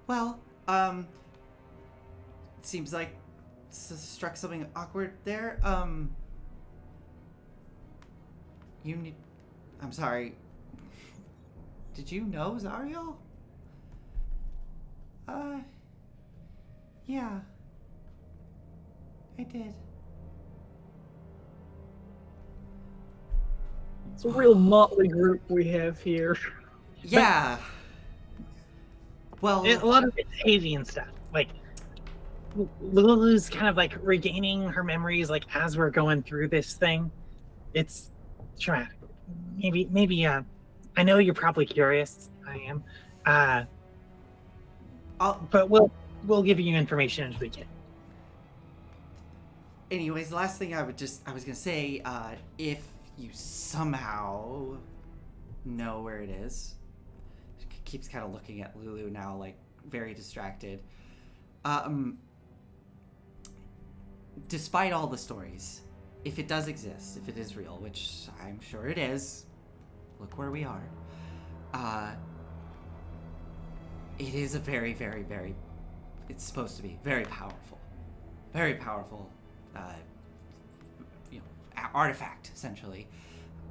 Well, seems like struck something awkward there. I'm sorry. Did you know Zariel? Yeah. I did. It's a real motley group we have here. Yeah. Well, A lot of it's hazy and stuff. Like, Lulu's kind of like regaining her memories, like as we're going through this thing. It's traumatic. Maybe. I know you're probably curious. I am. But we'll give you information as we can. anyways, the last thing I was gonna say, if you somehow know where it is, she keeps kind of looking at Lulu now, like very distracted. Despite all the stories, if it does exist, if it is real, which I'm sure it is, look where we are. It is a very, very, very, it's supposed to be very powerful, artifact, essentially.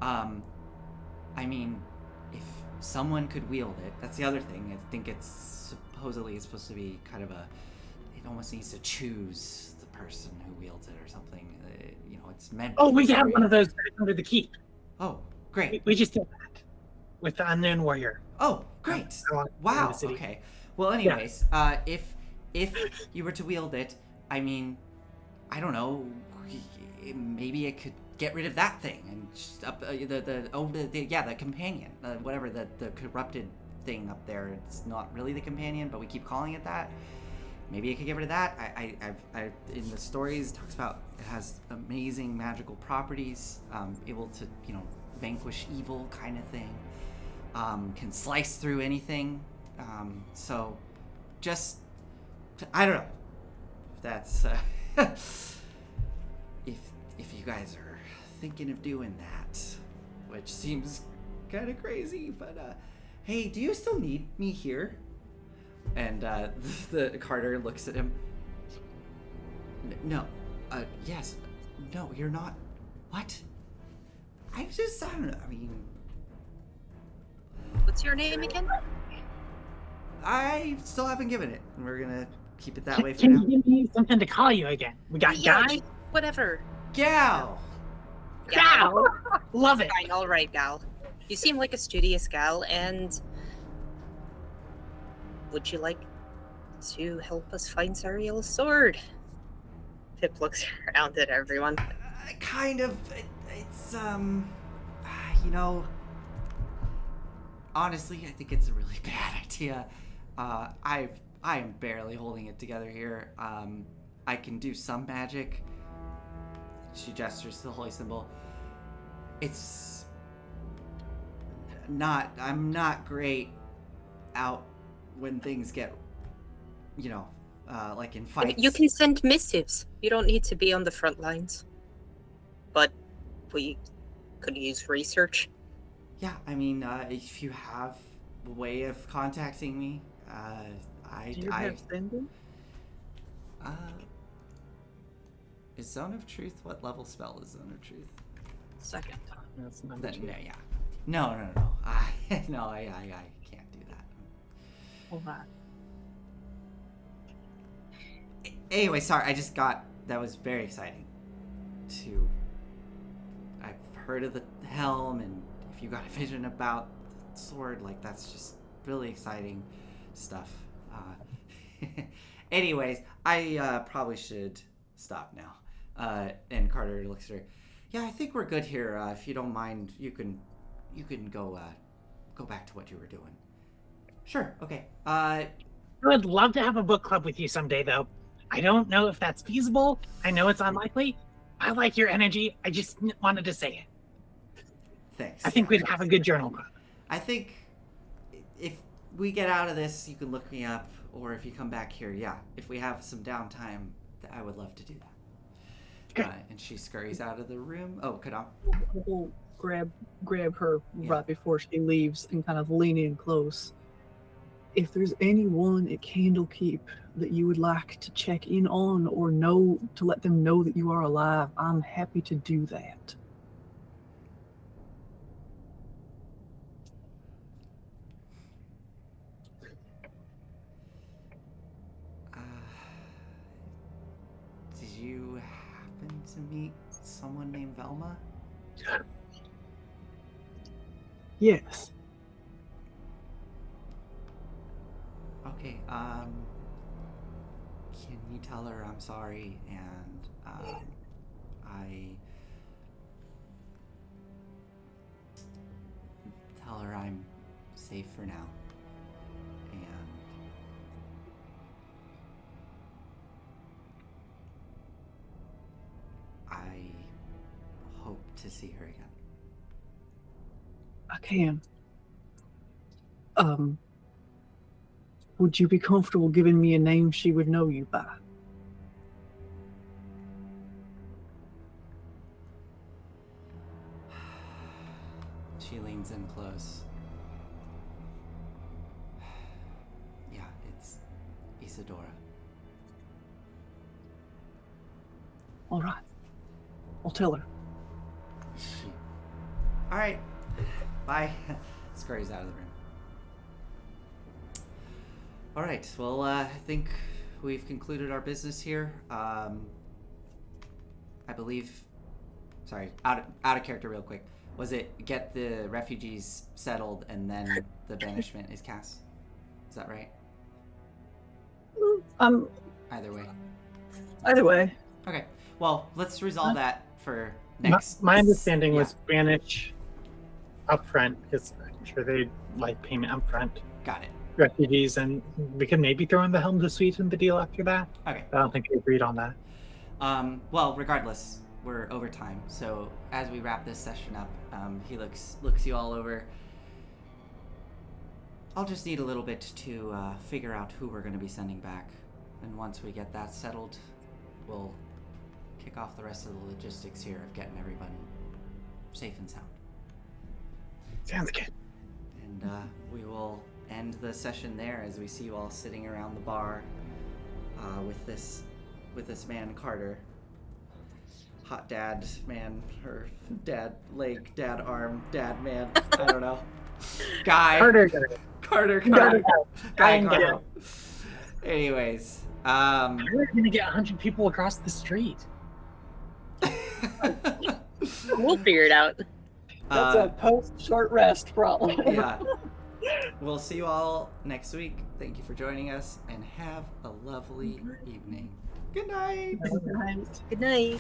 I mean, if someone could wield it, that's the other thing. I think it's supposed to be kind of it almost needs to choose the person who wields it or something. It's meant. Oh, we have one of those under the keep. Oh, great. We just did that with the unknown warrior. Oh, great. Wow. Okay. Well, anyways, if you were to wield it, I mean, I don't know, maybe it could get rid of that thing and the companion, whatever the corrupted thing up there. It's not really the companion, but we keep calling it that. Maybe it could get rid of that. I in the stories it talks about it has amazing magical properties, able to vanquish evil kind of thing. Can slice through anything. So just I don't know if that's if you guys are thinking of doing that, which seems kind of crazy, but hey, do you still need me here? And the Carter looks at him. No. Yes. No, you're not. What? I don't know. I mean, What's your name again? I still haven't given it. We're gonna keep it that way for Can now. you give me something to call you again? We got Guy. Whatever. Gal! Gal. Love it. Fine, all right, gal. You seem like a studious gal, and would you like to help us find Zariel's sword? Pip looks around at everyone. Kind of. It's honestly, I think it's a really bad idea. I am barely holding it together here. I can do some magic. She gestures to the holy symbol. It's I'm not great out when things get like in fights. You can send missives. You don't need to be on the front lines. But we could use research. Yeah, I mean, if you have a way of contacting me, Do you have sending? Is Zone of Truth, what level spell is Zone of Truth? Second. That's number Then, 2. no, yeah. No. I can't do that. All right. Anyway, sorry, that was very exciting. I've heard of the helm, and if you got a vision about the sword, like, that's just really exciting stuff. Anyways, I probably should stop now. And Carter looks at her. Yeah, I think we're good here. If you don't mind, you can go back to what you were doing. Sure. Okay. I would love to have a book club with you someday, though. I don't know if that's feasible. I know it's unlikely. I like your energy. I just wanted to say it. Thanks. I think we'd have a good journal club. I think if we get out of this, you can look me up, or if you come back here, yeah. If we have some downtime, I would love to do that. And she scurries out of the room. Oh, Kadam. We'll grab her right before she leaves and kind of lean in close. If there's anyone at Candlekeep that you would like to check in on or know to let them know that you are alive, I'm happy to do that. Did you happen to meet someone named Velma? Yes. Okay, can you tell her I'm sorry, and I tell her I'm safe for now, and I hope to see her again. I can. Would you be comfortable giving me a name she would know you by? She leans in close. Yeah, it's Isadora. All right. I'll tell her. All right. Bye. Scurries out of the room. All right. Well, I think we've concluded our business here. I believe. Sorry, out of character, real quick. Was it get the refugees settled and then the banishment is cast? Is that right? Either way. Either way. Okay. Well, let's resolve that for next. My understanding was banish upfront, because I'm sure they'd like payment upfront. Got it. Refugees, and we could maybe throw in the helm to sweeten the deal after that. Okay. I don't think we agreed on that. Well, regardless, we're over time. So as we wrap this session up, he looks you all over. I'll just need a little bit to figure out who we're going to be sending back, and once we get that settled, we'll kick off the rest of the logistics here of getting everyone safe and sound. Sounds good. And we will end the session there as we see you all sitting around the bar with this man Carter, hot dad man, or dad leg, dad arm, dad man. I don't know. Guy. Carter. Guy. Anyways, we're gonna get 100 people across the street. We'll figure it out. That's a post-short rest problem. Yeah. We'll see you all next week. Thank you for joining us, and have a lovely evening. Good night. Good night.